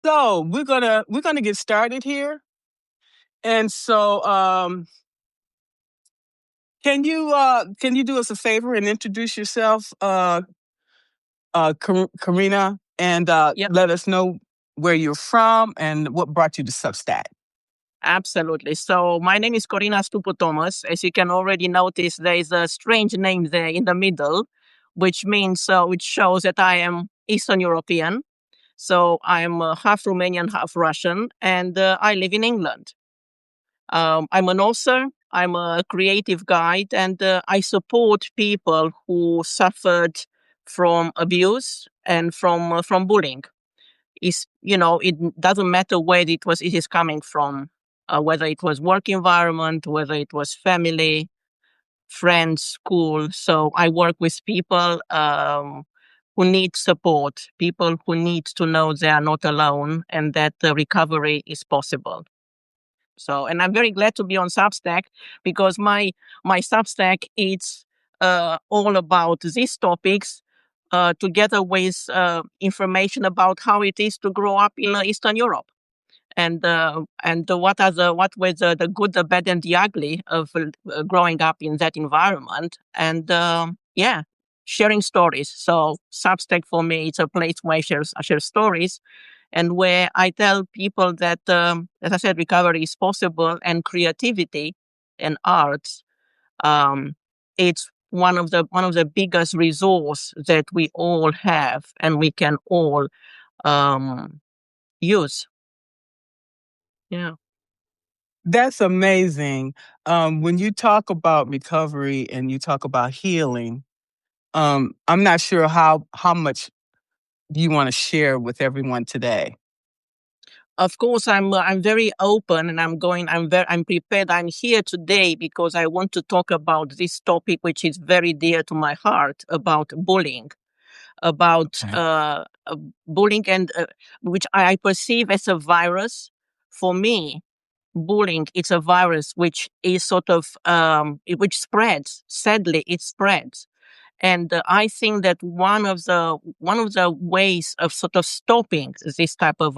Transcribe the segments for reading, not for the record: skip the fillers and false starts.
So we're gonna get started here. And so can you do us a favor and introduce yourself, Corina, and Yep, let us know where you're from and what brought you to Substack. absolutely. So my name is Corina Stupu Thomas. As you can already notice, there is a strange name there in the middle, which shows that I am Eastern European. So I'm half Romanian, half Russian, and I live in England. I'm an author. I'm a creative guide, and I support people who suffered from abuse and from bullying. Is it doesn't matter where it is coming from, whether it was work environment, whether it was family, friends, school. So I work with people who need support, people who need to know they are not alone and that the recovery is possible. So, and I'm very glad to be on Substack because my Substack is all about these topics, together with information about how it is to grow up in Eastern Europe, what were the good, the bad, and the ugly of growing up in that environment, and yeah, sharing stories. So Substack for me, it's a place where I share stories and where I tell people that, as I said, recovery is possible, and creativity and arts, um, it's one of the biggest resource that we all have and we can all um, use. Yeah. That's amazing. When you talk about recovery and you talk about healing, I'm not sure how much you want to share with everyone today. Of course, I'm very open, and I'm prepared. I'm here today because I want to talk about this topic, which is very dear to my heart, about bullying, about Okay. bullying, and which I perceive as a virus. For me, bullying it's a virus which is sort of which spreads. Sadly, it spreads, and I think that one of the ways of sort of stopping this type of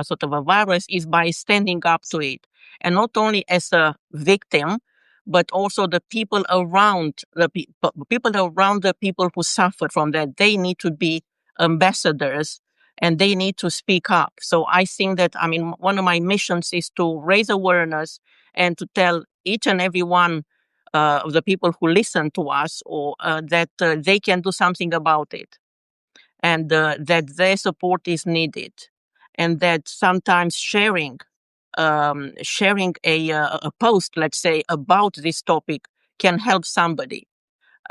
sort of a virus is by standing up to it, and not only as a victim, but also the people around the people who suffered from that. They need to be ambassadors, and they need to speak up. So I think that, I mean, one of my missions is to raise awareness and to tell each and every one of the people who listen to us, or that they can do something about it, and that their support is needed, and that sometimes sharing a post, let's say, about this topic can help somebody.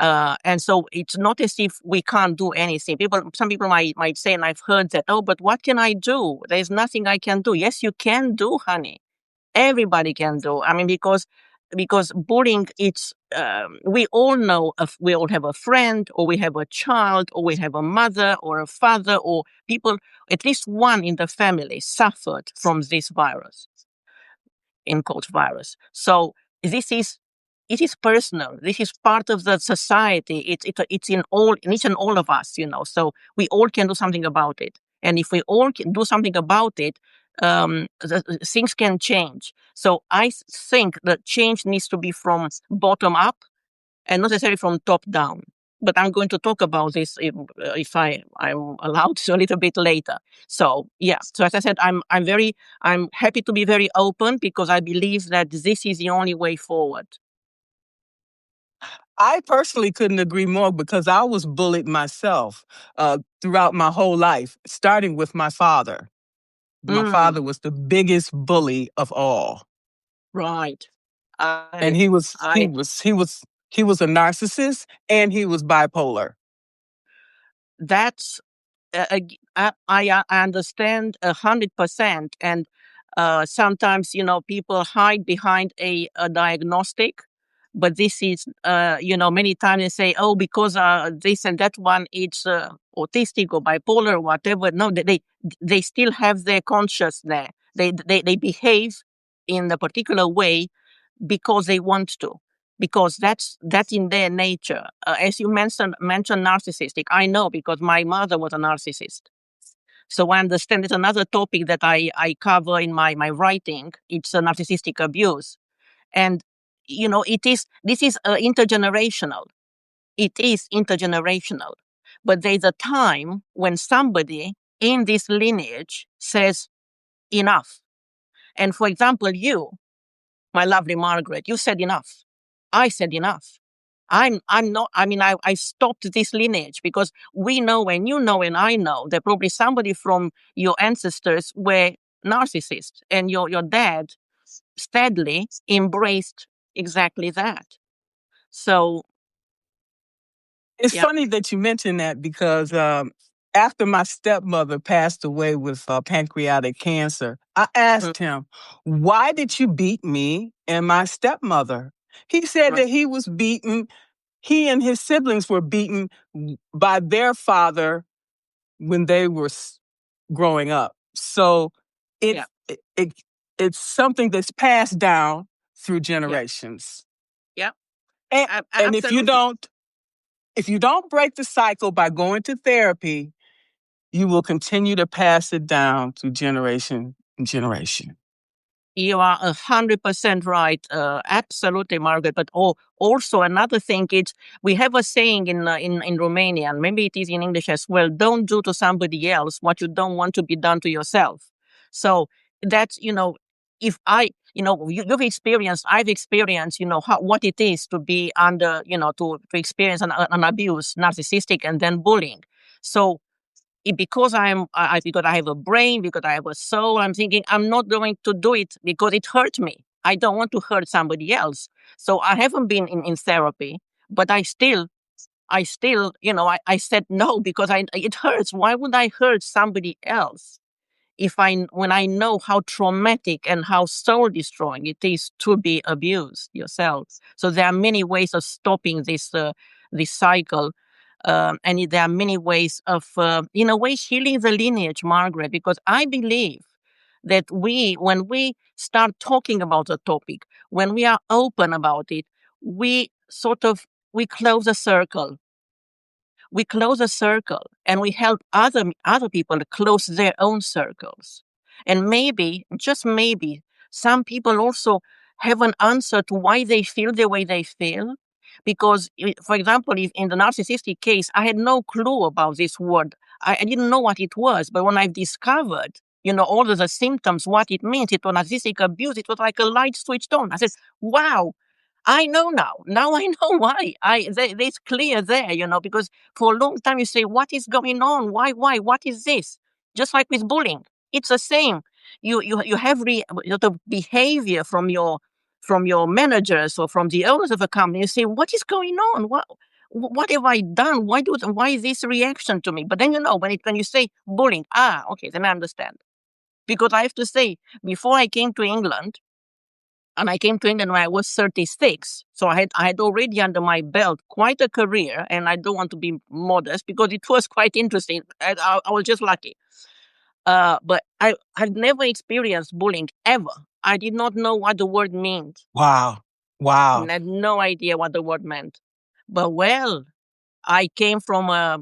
And so it's not as if we can't do anything. Some people might say, and I've heard that, oh, but what can I do? There's nothing I can do. Yes, you can do, honey. Everybody can do. I mean, because bullying, it's we all know, we all have a friend, or we have a child, or we have a mother or a father, or people, at least one in the family suffered from this virus, in quote virus. So this is it is personal. This is part of the society. It's in each and all of us, So we all can do something about it, and if we all can do something about it, things can change. So I think that change needs to be from bottom up and not necessarily from top down. But I'm going to talk about this, if I'm allowed to, a little bit later. So yeah. So as I said, I'm happy to be very open because I believe that this is the only way forward. I personally couldn't agree more because I was bullied myself throughout my whole life, starting with my father. My Mm, father was the biggest bully of all, right. and I he was he I was he was he was a narcissist and he was bipolar. that's I understand 100%, and sometimes people hide behind a diagnostic, but this is many times they say, oh, because this and that one, it's autistic or bipolar or whatever. No, they still have their conscious there. They behave in a particular way because they want to, because that's in their nature. As you mentioned narcissistic. I know because my mother was a narcissist. So I understand it's another topic that I cover in my writing. It's a narcissistic abuse. And, this is intergenerational. It is intergenerational. But there's a time when somebody in this lineage says, enough. And for example, you, my lovely Margaret, you said enough. I said enough. I'm not, I stopped this lineage because we know, and you know, and I know that probably somebody from your ancestors were narcissists, and your dad steadily embraced exactly that. So, It's yeah. funny that you mentioned that because after my stepmother passed away with pancreatic cancer, I Mm, asked him, "Why did you beat me and my stepmother?" He said right. that he was beaten, he and his siblings were beaten by their father when they were growing up. So it, Yeah. it, it it's something that's passed down through Yeah. generations. Yeah. And Absolutely. if you don't break the cycle by going to therapy, you will continue to pass it down to generation and generation. You are 100% right. Absolutely, Margaret. But also another thing is we have a saying in Romanian, maybe it is in English as well. Don't do to somebody else what you don't want to be done to yourself. So that's if you've experienced, I've experienced, what it is to be under, to experience an abuse, narcissistic, and then bullying. So because because I have a brain, because I have a soul, I'm thinking I'm not going to do it because it hurt me. I don't want to hurt somebody else. So I haven't been in therapy, but I still, I said no because it hurts. Why would I hurt somebody else? When I know how traumatic and how soul destroying it is to be abused yourself. So there are many ways of stopping this cycle. And there are many ways of, in a way, healing the lineage, Margaret, because I believe that when we start talking about the topic, when we are open about it, we sort of, we close a circle. We close a circle and we help other people close their own circles. And maybe, just maybe, some people also have an answer to why they feel the way they feel. Because, for example, if in the narcissistic case, I had no clue about this word. I didn't know what it was. But when I've discovered, all of the symptoms, what it means, it was narcissistic abuse, it was like a light switched on. I said, wow, I know now. Now I know why. It's clear there, because for a long time you say, what is going on? Why? What is this? Just like with bullying, it's the same. You have sort of behavior from your managers or from the owners of a company. You say, what is going on? What have I done? Why is this reaction to me? But then when you say bullying, okay, then I understand. Because I have to say, before I came to England, and I came to England when I was 36. So I had already under my belt quite a career. And I don't want to be modest because it was quite interesting. I was just lucky. But I had never experienced bullying ever. I did not know what the word meant. Wow. I Wow. had no idea what the word meant. But well, I came from a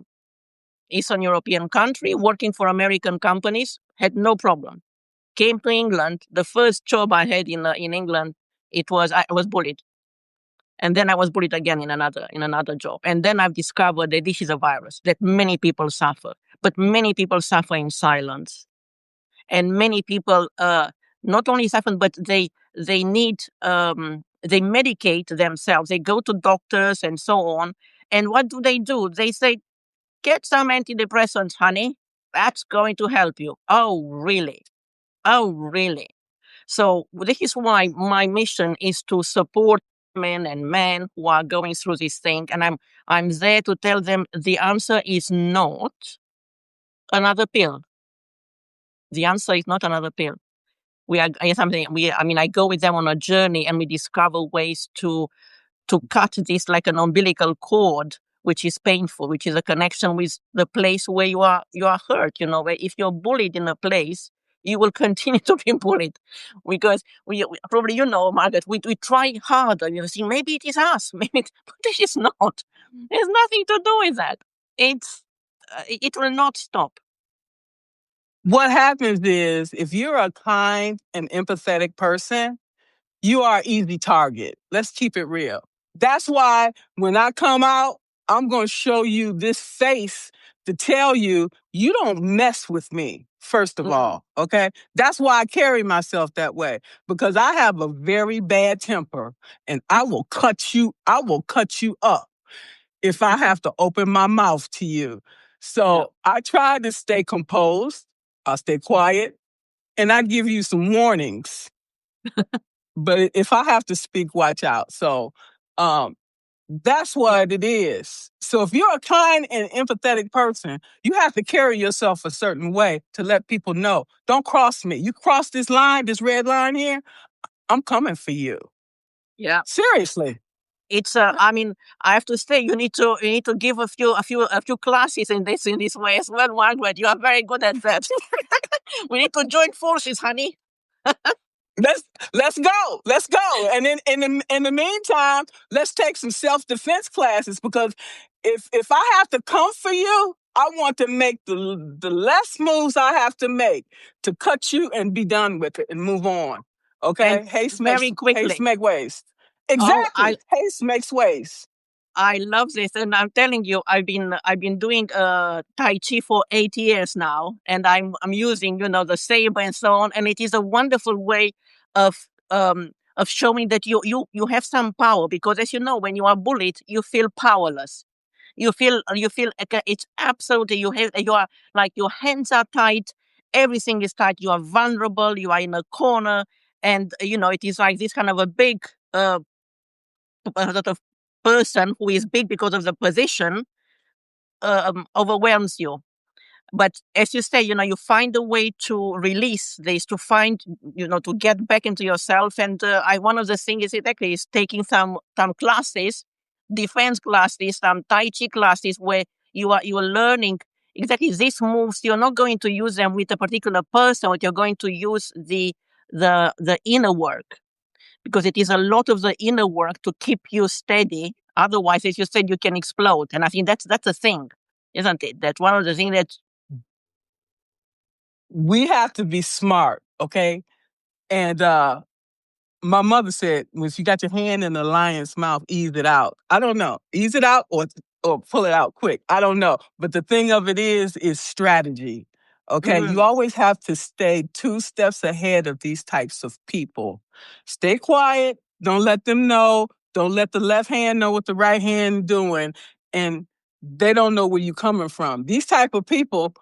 Eastern European country working for American companies, had no problem. Came to England. The first job I had in England, I was bullied. And then I was bullied again in another job. And then I've discovered that this is a virus that many people suffer, but many people suffer in silence. And many people not only suffer, but they need they medicate themselves. They go to doctors and so on. And what do? They say, get some antidepressants, honey. That's going to help you. Oh, really? Oh, really? So this is why my mission is to support men and men who are going through this thing, and I'm there to tell them the answer is not another pill. The answer is not another pill. We are something. I go with them on a journey, and we discover ways to cut this like an umbilical cord, which is painful, which is a connection with the place where you are hurt. Where if you're bullied in a place, you will continue to be bullied because we probably Margaret, we try harder. You see, maybe it is us, but this is not. There's nothing to do with that. It will not stop. what happens is if you're a kind and empathetic person, you are an easy target. Let's keep it real. That's why when I come out, I'm going to show you this face to tell you you don't mess with me, first of Mm, all. Okay. That's why I carry myself that way because I have a very bad temper and I will cut you up if I have to open my mouth to you. yeah. So I try to stay composed, I'll stay quiet, and I give you some warnings. But if I have to speak, watch out. So um, that's Yeah. what it is. So if you're a kind and empathetic person, you have to carry yourself a certain way to let people know. Don't cross me. You cross this line, this red line here, I'm coming for you. Yeah. Seriously. It's I mean, I have to say you need to give a few classes in this way as well, Margaret. You are very good at that. We need to join forces, honey. Let's let's go. Let's go. And then in the meantime, let's take some self-defense classes because if I have to come for you, I want to make the less moves I have to make to cut you and be done with it and move on. And Okay? very Haste quickly. make waste. Oh, Exactly. Haste makes waste. I love this, and I'm telling you, I've been doing Tai Chi for 8 years now, and I'm using the saber and so on, and it is a wonderful way of showing that you have some power because, as you know, when you are bullied, you feel powerless. You feel it's absolutely you are like your hands are tight, everything is tight. You are vulnerable. You are in a corner, and it is like this kind of a big sort of person who is big because of the position overwhelms you. But as you say, you find a way to release this, to find, to get back into yourself. And one of the things is exactly is taking some classes, defense classes, some Tai Chi classes where you are learning exactly these moves. You're not going to use them with a particular person, but you're going to use the inner work because it is a lot of the inner work to keep you steady. Otherwise, as you said, you can explode. And I think that's a thing, isn't it? That's one of the things that We have to be smart, okay? And my mother said, when you got your hand in the lion's mouth, ease it out. I don't know. Ease it out or pull it out quick. I don't know. But the thing of it is strategy. Okay. You mm, always have to stay 2 steps ahead of these types of people. Stay quiet. Don't let them know. Don't let the left hand know what the right hand doing. And they don't know where you're coming from. These type of people,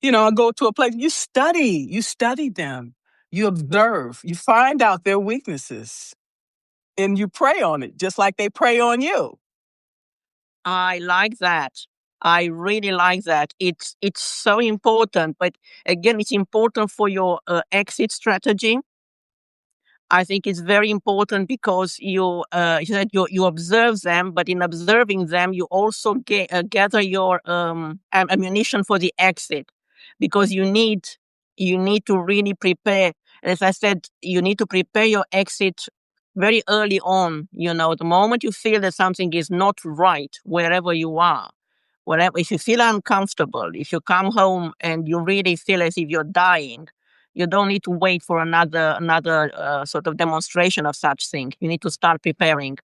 I go to a place, you study them, you observe, you find out their weaknesses, and you prey on it just like they prey on you. I like that. I really like that. It's so important. But again, it's important for your exit strategy. I think it's very important because you said you observe them, but in observing them, you also gather your ammunition for the exit, because you need to really prepare. As I said, you need to prepare your exit very early on. The moment you feel that something is not right, wherever you are, whatever, if you feel uncomfortable, if you come home and you really feel as if you're dying, you don't need to wait for another sort of demonstration of such thing. You need to start preparing.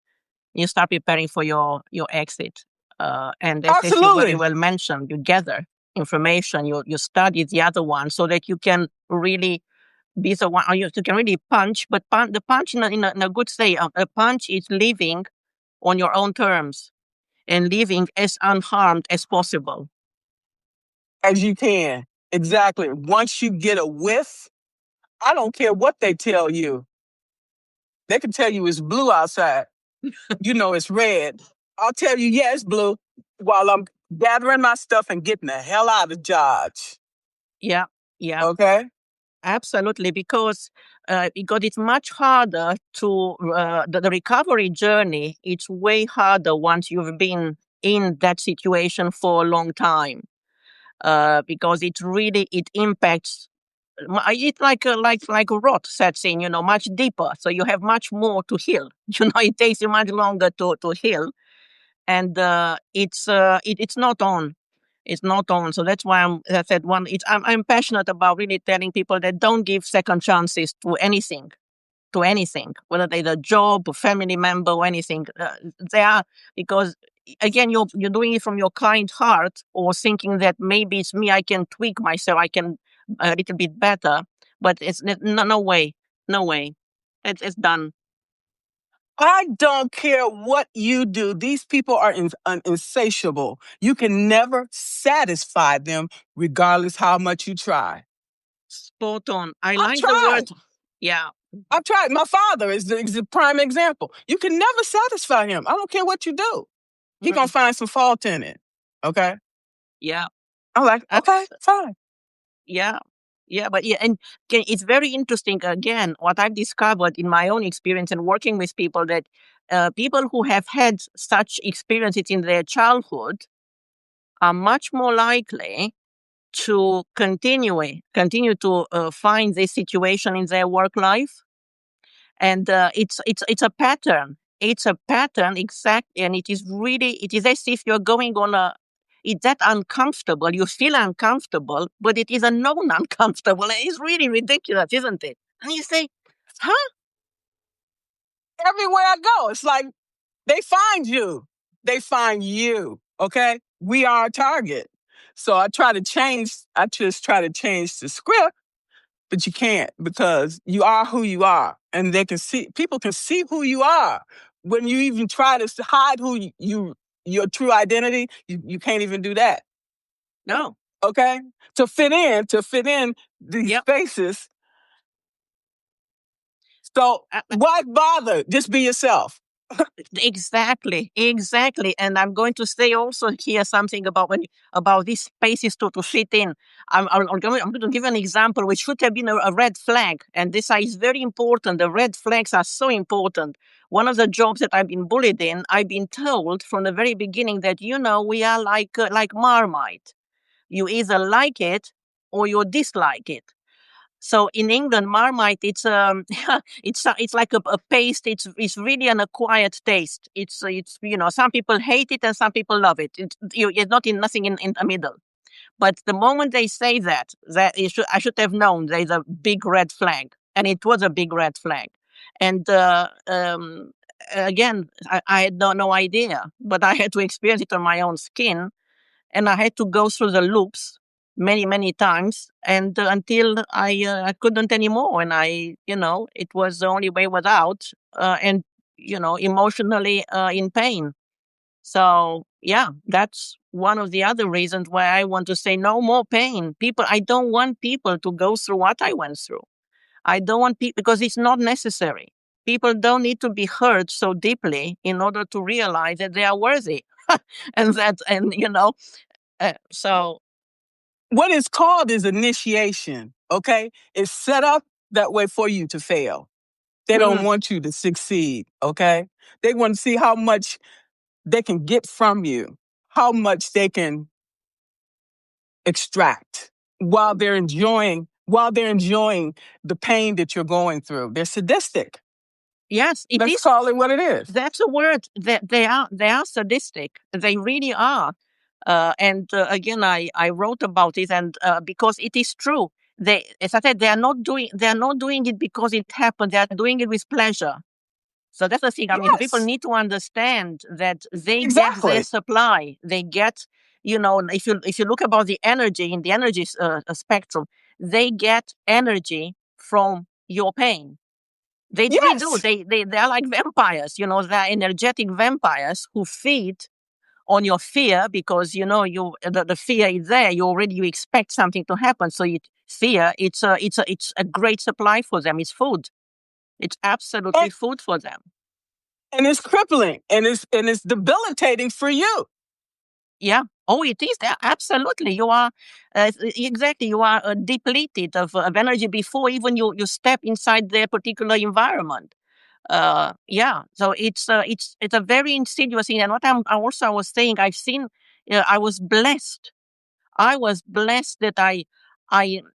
You start preparing for your exit. And as you very Absolutely. well mentioned, you gather information, you study the other one so that you can really be the one, or you can really punch. But the punch in a good say, a punch is living on your own terms and living as unharmed as possible. As you can. Exactly. Once you get a whiff, I don't care what they tell you. They can tell you it's blue outside. You know it's red. I'll tell you, yeah, it's blue while I'm gathering my stuff and getting the hell out of Dodge. Yeah, yeah. Okay? Absolutely, because it's much harder to the recovery journey. It's way harder once you've been in that situation for a long time, because it impacts. It's like a rot sets in, much deeper. So you have much more to heal. It takes you much longer to heal, and it's not on. It's not on. So that's why as I said, I'm passionate about really telling people that don't give second chances to anything, whether they're a job, a family member, or anything. They are, because again, you're doing it from your kind heart, or thinking that maybe it's me, I can tweak myself, I can a little bit better, but it's no way, no way. It's done. I don't care what you do. These people are insatiable. You can never satisfy them, regardless how much you try. Spot on. I I've like the tried. word. Yeah. I've tried. My father is the prime example. You can never satisfy him. I don't care what you do. He gonna Mm, find some fault in it. Okay. yeah. I'm like, okay, fine. Yeah. Yeah, but yeah, and it's very interesting. Again, what I've discovered in my own experience and working with people, that people who have had such experiences in their childhood are much more likely to continue to find this situation in their work life. And it's a pattern. It's a pattern, exactly, and it is as if you're going on a. It's that uncomfortable. You feel uncomfortable, but it is a known uncomfortable. And it's really ridiculous, isn't it? And you say, "Huh? Everywhere I go, it's like they find you. They find you. Okay. We are a target. So I just try to change the script, but you can't, because you are who you are. And people can see who you are. When you even try to hide your true identity, you can't even do that. No, Okay. To fit in these yep." spaces. So why bother? Just be yourself. Exactly, exactly. And I'm going to say also here something about about these spaces to fit in. I'm going to give an example which should have been a red flag, and this is very important. The red flags are so important. One of the jobs that I've been bullied in, I've been told from the very beginning that we are like Marmite. You either like it or you dislike it. So in England, Marmite, it's like a paste. It's really an acquired taste. It's some people hate it and some people love it. It's not in nothing in the middle. But the moment they say that I should have known there's a big red flag, and it was a big red flag. And again, I had no idea, but I had to experience it on my own skin, and I had to go through the loops many times, and until I couldn't anymore, and it was the only way was out, and emotionally in pain. So yeah, that's one of the other reasons why I want to say no more pain. I don't want people to go through what I went through. I don't want people, because it's not necessary. People don't need to be hurt so deeply in order to realize that they are worthy. So What it's called is initiation. Okay. It's set up that way for you to fail. They don't mm, want you to succeed. Okay. They want to see how much they can get from you, how much they can extract while they're enjoying the pain that you're going through. They're sadistic. yes, it Let's is. call it what it is. That's a word. That they are sadistic. They really are. And again, I wrote about it, and because it is true. As I said, they are not doing it because it happened. They are doing it with pleasure. So that's the thing. I mean, people Yes, need to understand that they get their exactly. supply. They get, if you look about the energy in the energy spectrum, they get energy from your pain. They do. Yes. They are like vampires. They're energetic vampires who feed on your fear, because the fear is there. You expect something to happen, so fear. It's a great supply for them. It's food. It's absolutely And, food for them. and it's crippling, and it's debilitating for you. Yeah. Oh, it is there. Absolutely. You are exactly. You are depleted of energy before even you step inside their particular environment. Yeah. So it's a very insidious thing. And what I was saying, I've seen. I was blessed. I was blessed that I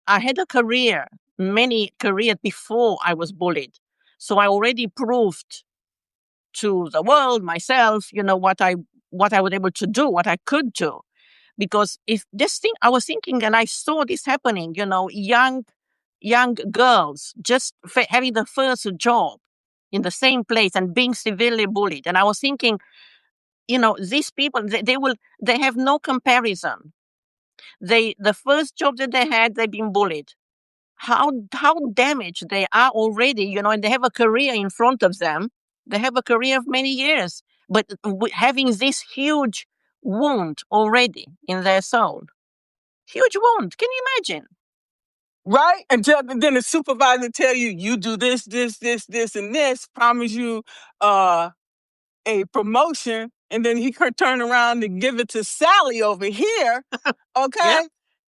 had a career, many careers before I was bullied. So I already proved to the world, myself, what I was able to do, what I could do. Because if this thing, I was thinking, and I saw this happening, young girls just having the first job in the same place and being severely bullied. And I was thinking, these people, they have no comparison. The first job that they had, they've been bullied. How damaged they are already, and they have a career in front of them. They have a career of many years, but having this huge wound already in their soul, huge wound. Can you imagine? Right? And then the supervisor tell you, you do this, this, this, this, and this, promise you uh, a promotion, and then he could turn around and give it to Sally over here, Yeah. okay?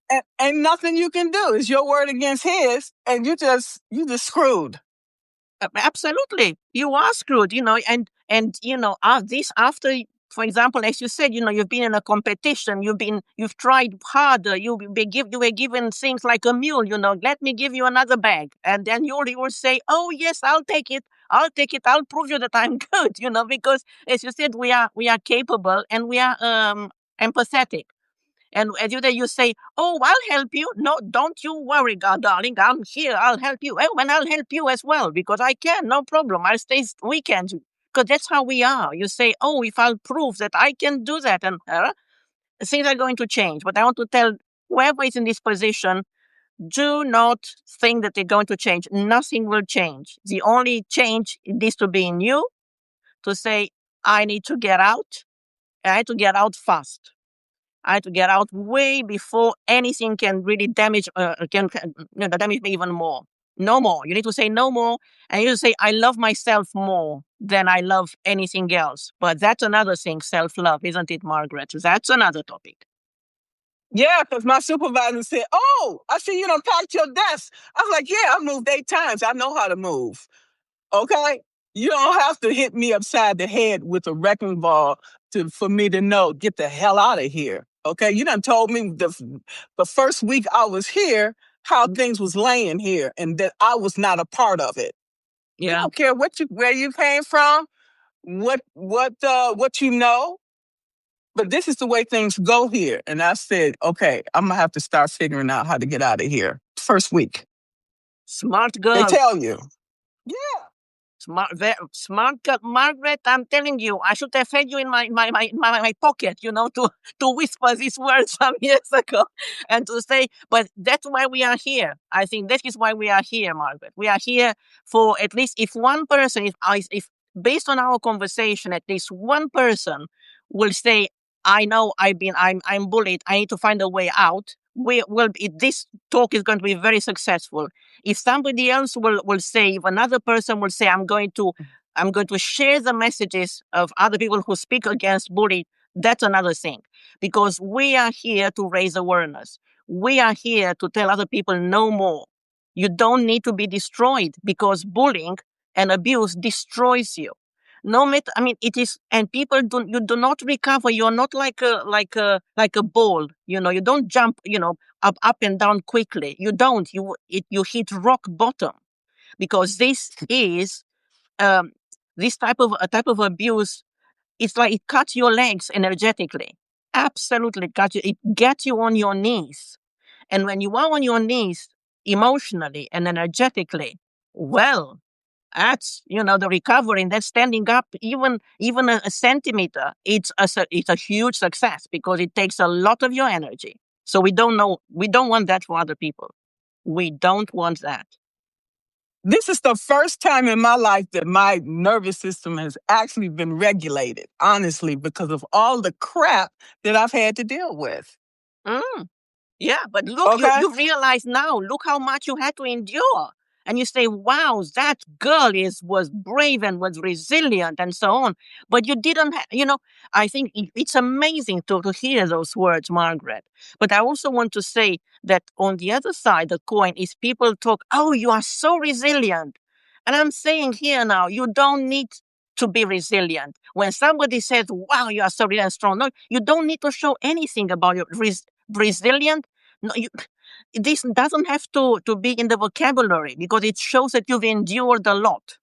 And ain't nothing you can do. It's your word against his, and you just screwed. Absolutely, you are screwed. This after, for example, as you said, you've been in a competition, you've tried harder, you were given things like a mule. Let me give you another bag, and then you will say, oh yes, I'll take it. I'll prove you that I'm good. Because as you said, we are capable, and we are empathetic. And as you say, oh, I'll help you. No, don't you worry, God, darling. I'm here. I'll help you. Oh, and I'll help you as well because I can. No problem. I'll stay weekends because that's how we are. You say, oh, if I'll prove that I can do that, and things are going to change. But I want to tell whoever is in this position, do not think that they're going to change. Nothing will change. The only change needs to be in you to say, I need to get out. I need to get out fast. I had to get out way before anything can really damage, damage me even more. No more. You need to say no more. And you say, I love myself more than I love anything else. But that's another thing, self-love, isn't it, Margaret? That's another topic. Yeah, because my supervisor said, oh, I see you don't pack your desk. I was like, yeah, I moved 8 times. I know how to move. Okay? You don't have to hit me upside the head with a wrecking ball for me to know, get the hell out of here. Okay? You done told me the first week I was here how things was laying here and that I was not a part of it. You Yeah. don't care where you came from, what you know, but this is the way things go here. And I said, okay, I'm gonna have to start figuring out how to get out of here. First week. Smart They girl. tell you. Yeah. Smart girl, Margaret. I'm telling you, I should have had you in my pocket, to whisper these words some years ago, and to say. But that's why we are here. I think that is why we are here, Margaret. We are here for at least if one person, if based on our conversation, at least one person will say, "I know I'm bullied. I need to find a way out." This talk is going to be very successful. If somebody else will say, if another person will say, I'm going to share the messages of other people who speak against bullying, that's another thing. Because we are here to raise awareness. We are here to tell other people no more. You don't need to be destroyed because bullying and abuse destroys you. No matter, I mean, it is, and people you do not recover. You're not like a ball. You don't jump, up and down quickly. You don't. You hit rock bottom because this is this type of abuse. It's like it cuts your legs energetically. Absolutely cuts you. It gets you on your knees, and when you are on your knees emotionally and energetically, well, that's the recovery and that's standing up even a centimeter. It's a huge success because it takes a lot of your energy. So we don't want that for other people. We don't want that. This is the first time in my life that my nervous system has actually been regulated, honestly, because of all the crap that I've had to deal with. Mm. Yeah, but look, Okay? you realize now, look how much you had to endure. And you say, wow, that girl was brave and was resilient and so on. But you didn't, I think it's amazing to hear those words, Margaret. But I also want to say that on the other side of the coin is people talk, oh, you are so resilient. And I'm saying here now, you don't need to be resilient. When somebody says, wow, you are so resilient and strong, no, you don't need to show anything about your resilient. No, this doesn't have to be in the vocabulary because it shows that you've endured a lot.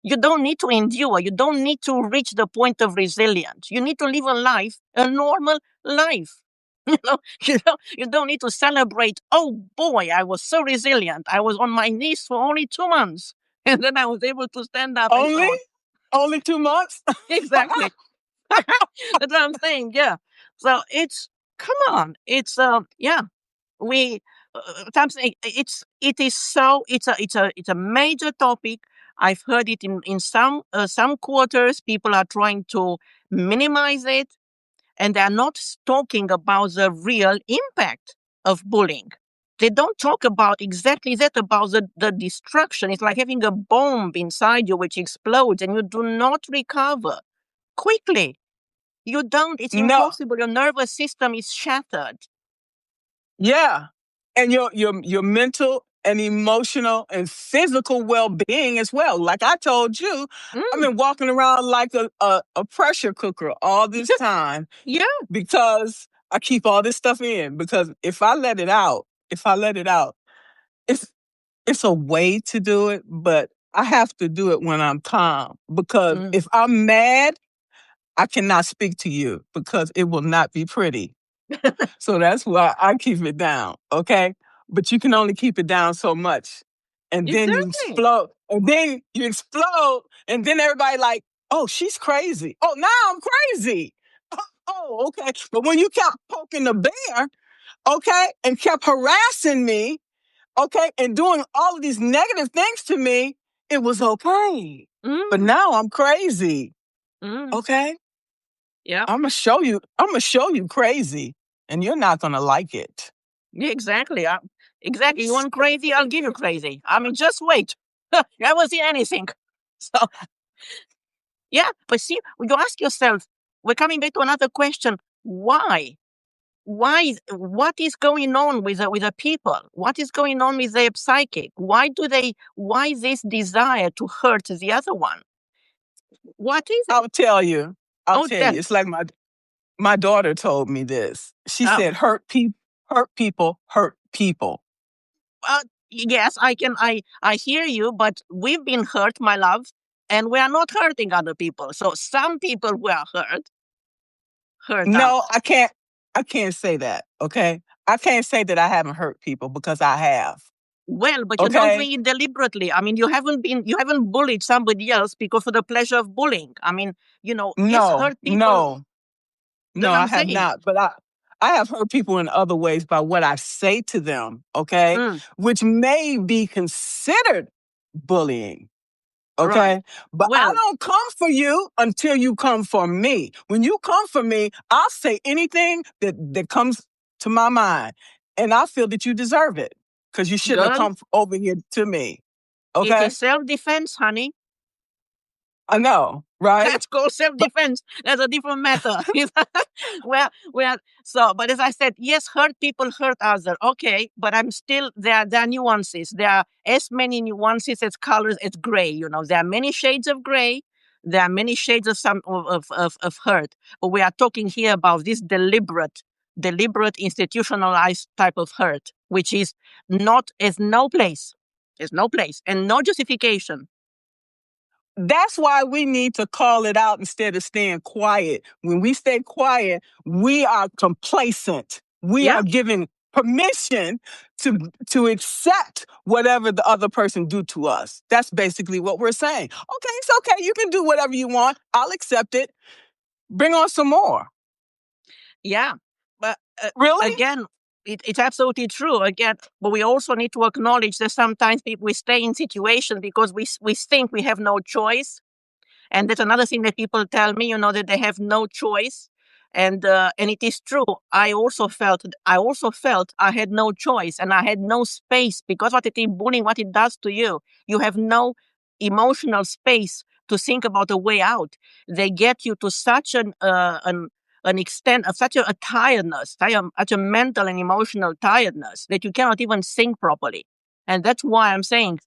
You don't need to endure. You don't need to reach the point of resilience. You need to live a normal life. You don't need to celebrate. Oh boy, I was so resilient. I was on my knees for only 2 months, and then I was able to stand up and so Only? on. Only 2 months? Exactly. That's what I'm saying. Yeah. So it's come on. It's yeah. We something. It's a major topic. I've heard it in some quarters. People are trying to minimize it, and they're not talking about the real impact of bullying. They don't talk about exactly that, about the destruction. It's like having a bomb inside you which explodes and you do not recover quickly. You don't, it's No. impossible. Your nervous system is shattered. Yeah. And your mental and emotional and physical well-being as well. Like I told you, I've Mm. been walking around like a pressure cooker all this time Yeah. because I keep all this stuff in. Because if I let it out, it's it's a way to do it, but I have to do it when I'm calm. Because Mm. if I'm mad, I cannot speak to you because it will not be pretty. So that's why I keep it down, okay? But you can only keep it down so much. And then you Exactly. explode. And then you explode. And then everybody like, oh, she's crazy. Oh, now I'm crazy. Oh, okay. But when you kept poking the bear, okay, and kept harassing me, okay, and doing all of these negative things to me, it was okay. But Mm. now I'm crazy. Mm. Okay? Yeah. I'm gonna show you crazy. And you're not gonna like it. Yeah, exactly. Exactly. You want crazy? I'll give you crazy. I mean, just wait. I haven't seen anything. So, yeah. But see, you ask yourself, we're coming back to another question. Why? What is going on with the people? What is going on with their psychic? Why this desire to hurt the other one? What is it? I'll tell you. I'll Oh, tell tell. you. It's like my daughter told me this. She Oh, said, hurt people, hurt people. yes, I hear you, but we've been hurt, my love, and we are not hurting other people. So some people were hurt No, others. I can't say that. Okay. I can't say that I haven't hurt people because I have. Well, but you don't Okay. doing it deliberately. I mean, you haven't bullied somebody else because for the pleasure of bullying. I mean, yes, No, hurt people. no, That no, I I'm have saying. not. But I have hurt people in other ways by what I say to them, okay? Mm, Which may be considered bullying. right. Okay. But I Well, don't come for you until you come for me. When you come for me, I'll say anything that comes to my mind. And I feel that you deserve it because you shouldn't have girl, come over here to me. it Okay. is self-defense, honey. I know, right? That's called But self-defense. That's a different matter. Well, so, but as I said, yes, hurt people hurt others. Okay, but I'm still, there are nuances. There are as many nuances as colors as gray. There are many shades of gray. There are many shades of some of hurt. But we are talking here about this deliberate institutionalized type of hurt, which is not, is no place. There's no place and no justification. that's why we need to call it out instead of staying quiet. When we stay quiet, we are complacent. We Yeah. are giving permission to accept whatever the other person do to us. That's basically what we're saying. Okay, it's okay. You can do whatever you want. I'll accept it. Bring on some more. Yeah, but Really? again, it's absolutely true. Again, but we also need to acknowledge that sometimes we stay in situations because we think we have no choice, and that's another thing that people tell me, that they have no choice. And it is true. I also felt I had no choice and I had no space because what it is bullying, what it does to you, you have no emotional space to think about a way out. They get you to such an extent of such a tiredness, such a mental and emotional tiredness that you cannot even think properly. And that's why I'm saying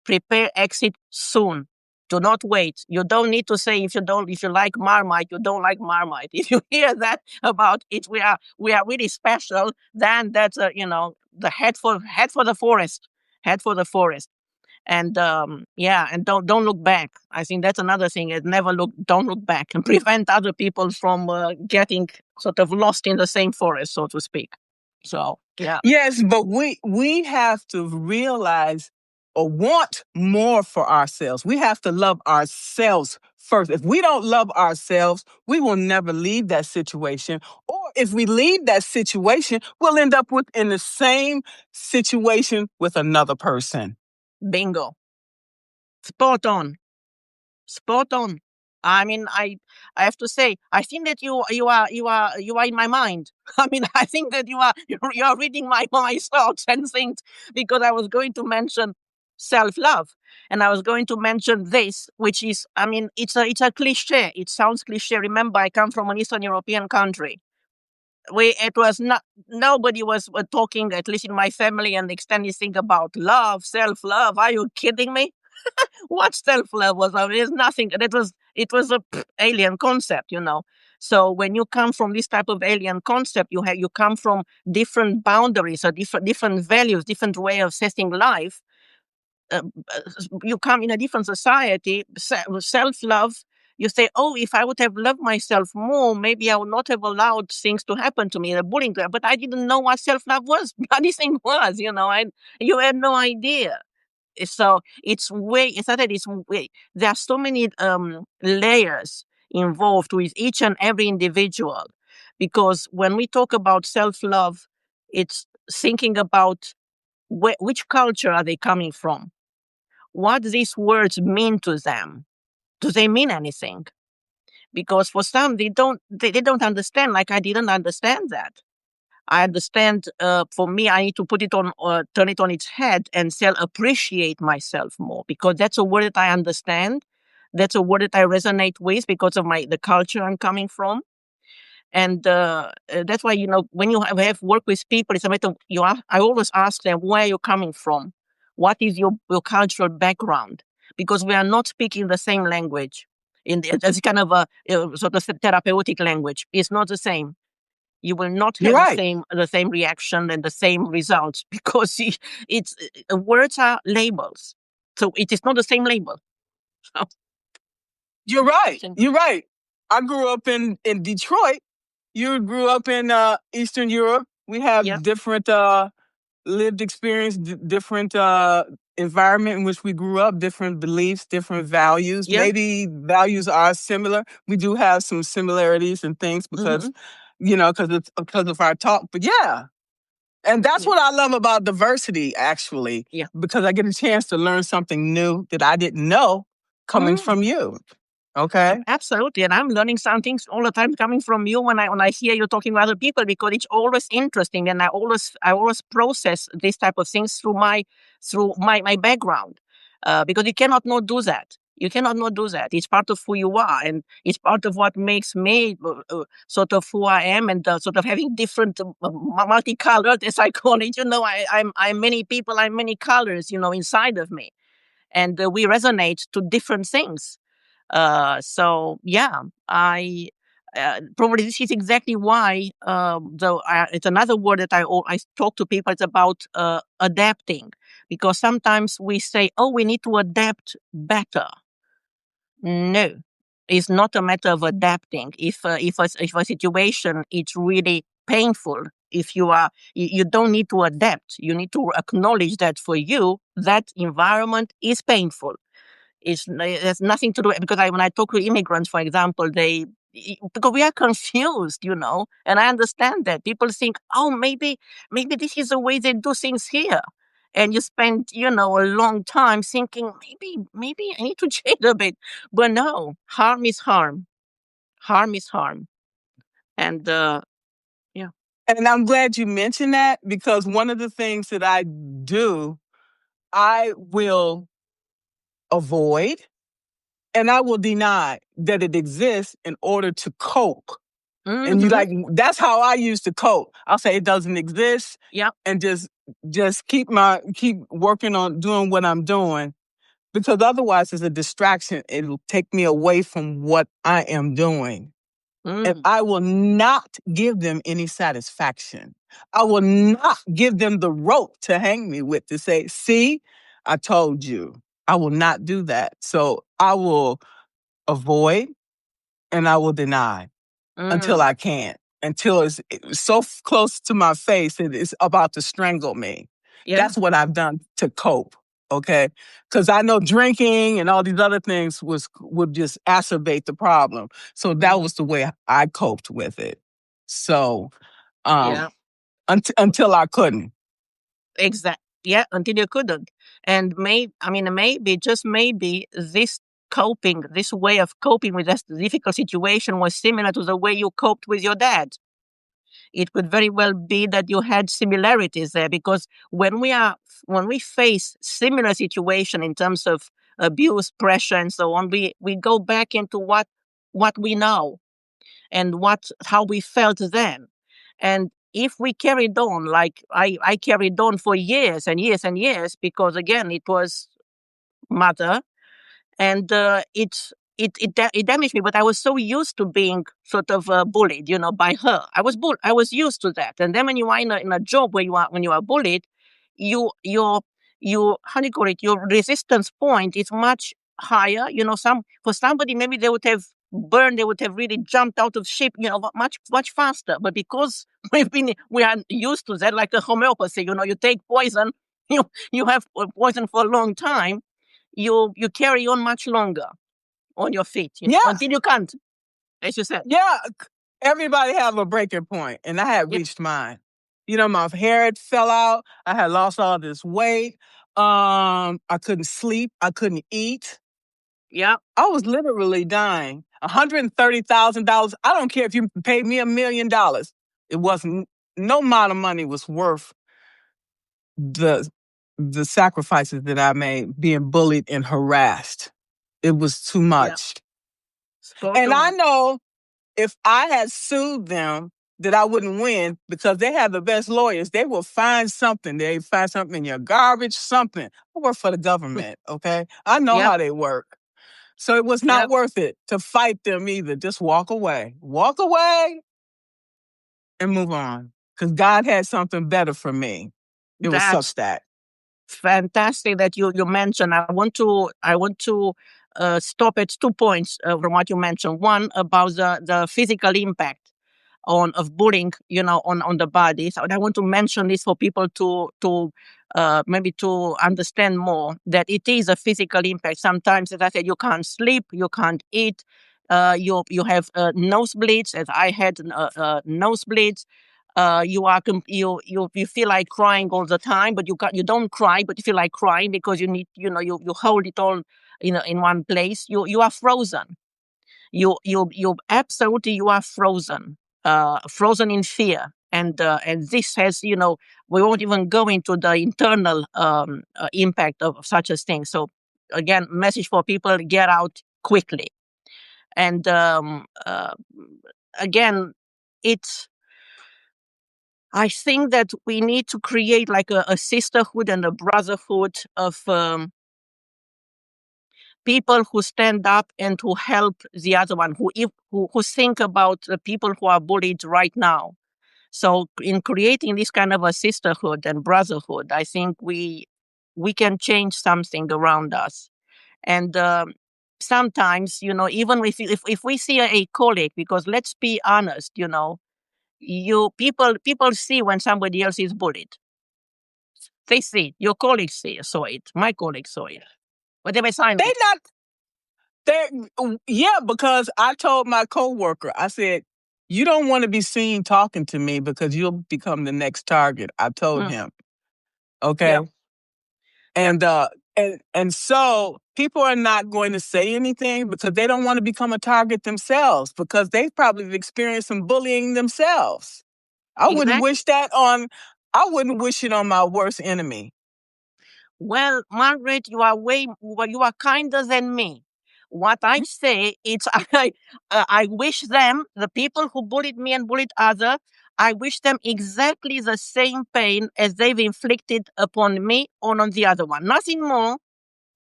prepare exit soon. Do not wait. You don't need to say if you like Marmite, you don't like Marmite. If you hear that about it, we are really special. Then that's the head for the forest, head for the forest. And yeah, and don't look back. I think that's another thing. Don't look back, and prevent other people from getting sort of lost in the same forest, so to speak. So yeah. Yes, but we have to realize or want more for ourselves. We have to love ourselves first. If we don't love ourselves, we will never leave that situation. Or if we leave that situation, we'll end up in the same situation with another person. Bingo. Spot on. Spot on. I mean, I have to say, I think that you are in my mind. I mean, I think that you are reading my thoughts and things, because I was going to mention self love, and I was going to mention this, which is, I mean, it's a cliche. It sounds cliche. Remember, I come from an Eastern European country. It was not, nobody was talking, at least in my family and extended, thing about love, self love. Are you kidding me? What self love was? I mean, there's nothing. It was a alien concept, you know. So when you come from this type of alien concept, you come from different boundaries or different values, different way of assessing life. Uh, you come in a different society. Self love. You say, oh, if I would have loved myself more, maybe I would not have allowed things to happen to me, the bullying. But I didn't know what self love was. Bloody thing was, you know. You had no idea. So it's way, it's not that it's way, there are so many layers involved with each and every individual, because when we talk about self-love, it's thinking about which culture are they coming from, what these words mean to them, do they mean anything? Because for some, they don't understand, like I didn't understand that. I understand. For me, I need to put it on, turn it on its head, and say appreciate myself more, because that's a word that I understand. That's a word that I resonate with because of the culture I'm coming from, and that's why, you know, when you have work with people, it's a matter of, I always ask them, where are you coming from? What is your cultural background? Because we are not speaking the same language. As kind of a sort of therapeutic language, it's not the same. You will not You're have right. the same reaction and the same results, because it's words are labels, so it is not the same label. So, You're right. You're right. I grew up in Detroit. You grew up in Eastern Europe. We yeah, have different lived experience, different environment in which we grew up, different beliefs, different values. yeah, Maybe values are similar. We do have some similarities and things because, hmm, because it's because of our talk. But yeah, and that's yeah, what I love about diversity, actually, yeah. because I get a chance to learn something new that I didn't know coming Mm. from you. Okay. Absolutely, and I'm learning some things all the time coming from you when I hear you talking with other people, because it's always interesting, and I always process this type of things through my background, because you cannot not do that. You cannot not do that. It's part of who you are, and it's part of what makes me sort of who I am, and sort of having different multicolored, as I call it. You know, I'm many people, I'm many colors, you know, inside of me, and we resonate to different things. So yeah, I probably this is exactly why. Though it's another word that I talk to people. It's about adapting, because sometimes we say, "Oh, we need to adapt better." No, it's not a matter of adapting. If a situation is really painful, if you don't need to adapt. You need to acknowledge that for you that environment is painful. It has nothing to do, because when I talk to immigrants, for example, because we are confused, you know, and I understand that people think, oh, maybe this is the way they do things here, and you spend, you know, a long time thinking, maybe I need to change a bit, but no, harm is harm, harm is harm, and yeah, And I'm glad you mentioned that because one of the things that I do, I will avoid and I will deny that it exists in order to cope. And mm-hmm, that's how I used to cope. I'll say it doesn't exist yeah, and just keep working on doing what I'm doing because otherwise it's a distraction. It'll take me away from what I am doing. And mm, I will not give them any satisfaction. I will not give them the rope to hang me with to say, see, I told you, I will not do that. So I will avoid and I will deny until Mm, I can't, until it's so close to my face that it's about to strangle me. yeah. That's what I've done to cope. Okay. Because I know drinking and all these other things would just exacerbate the problem. So that Mm-hmm. was the way I coped with it. So um, Yeah. until I couldn't. Exactly. Yeah, until you couldn't. And maybe, just maybe, this way of coping with this difficult situation was similar to the way you coped with your dad. It could very well be that you had similarities there, because when we face similar situation in terms of abuse, pressure, and so on, we go back into what we know and how we felt then. And if we carried on like I carried on for years and years and years, because again it was mother, and it damaged me. But I was so used to being sort of bullied, by her. I was used to that. And then when you are in a job where when you are bullied, you your how do you call it? Your resistance point is much higher. For somebody maybe they would have burned, they would have really jumped out of ship, much faster. But because we are used to that, like a homeopathy, you take poison, you have poison for a long time, you carry on much longer on your feet, Yeah. until you can't, as you said. Yeah. Everybody have a breaking point, and I had Yeah, reached mine. My hair had fell out. I had lost all this weight. I couldn't sleep. I couldn't eat. yeah, I was literally dying. $130,000. I don't care if you paid me $1,000,000. It wasn't. No amount of money was worth the the sacrifices that I made being bullied and harassed. It was too yeah. much. Spot And I on. know if I had sued them, that I wouldn't win because they have the best lawyers. They will find something. They find something in your garbage, something. I work for the government, okay? I know Yep, how they work. So it was not yep. worth it to fight them either. Just walk away. Walk away and move on. Because God had something better for me. It was such That's that. fantastic that you mentioned. I want to stop at 2 points from what you mentioned. One, about the physical impact of bullying, on the body. So I want to mention this for people to maybe to understand more, that it is a physical impact. Sometimes, as I said, you can't sleep, you can't eat, you have nosebleeds, as I had nosebleeds. You feel like crying all the time, but you don't cry, but you feel like crying because you need, you hold it all in one place. You are frozen. You absolutely, you are frozen, frozen in fear. And this has, we won't even go into the internal impact of such a thing. So again, message for people: get out quickly. And again, it's I think that we need to create like a sisterhood and a brotherhood of people who stand up and who help the other one, who think about the people who are bullied right now. So in creating this kind of a sisterhood and brotherhood, I think we can change something around us. And sometimes, even if we see a colleague, because let's be honest, you people see when somebody else is bullied. They see it. Your colleagues saw it. My colleagues saw it. But they were They silent. not they yeah, because I told my coworker, I said, you don't want to be seen talking to me because you'll become the next target. I told Mm, him. yeah, Okay. yeah, And so people are not going to say anything because they don't want to become a target themselves because they probably have experienced some bullying themselves. I wouldn't exactly. wish that on I wouldn't wish it on my worst enemy. Well, Margaret, you are kinder than me. What I say is, I wish them, the people who bullied me and bullied others, I wish them exactly the same pain as they've inflicted upon me or on the other one. Nothing more,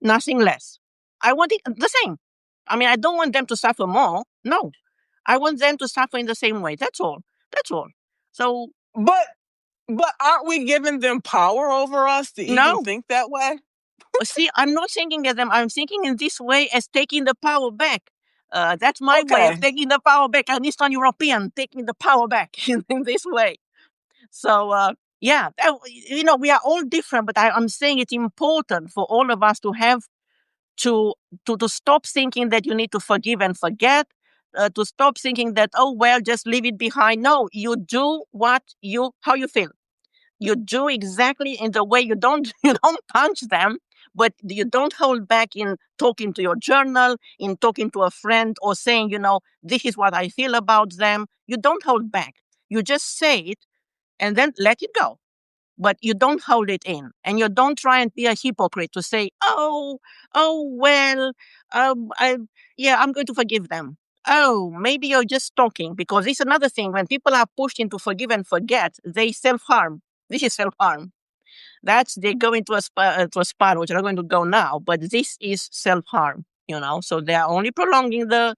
nothing less. I want it the same. I mean, I don't want them to suffer more. No, I want them to suffer in the same way. That's all. That's all. So, But aren't we giving them power over us to even no, think that way? See, I'm not thinking of them. I'm thinking in this way as taking the power back. That's my way of Okay. taking the power back. An Eastern European taking the power back in this way. So, yeah, we are all different, but I'm saying it's important for all of us to have to to stop thinking that you need to forgive and forget. To stop thinking that, oh well, just leave it behind. No, you do how you feel. You do exactly in the way you don't you don't punch them, but you don't hold back in talking to your journal, in talking to a friend, or saying, this is what I feel about them. You don't hold back. You just say it and then let it go. But you don't hold it in, and you don't try and be a hypocrite to say, "Oh, well, I, yeah, I'm going to forgive them." Oh, maybe you're just talking, because it's another thing. When people are pushed into forgive and forget, they self harm. This is self harm. That's they go into a spiral, which I'm not going to go now. But this is self harm. So they are only prolonging the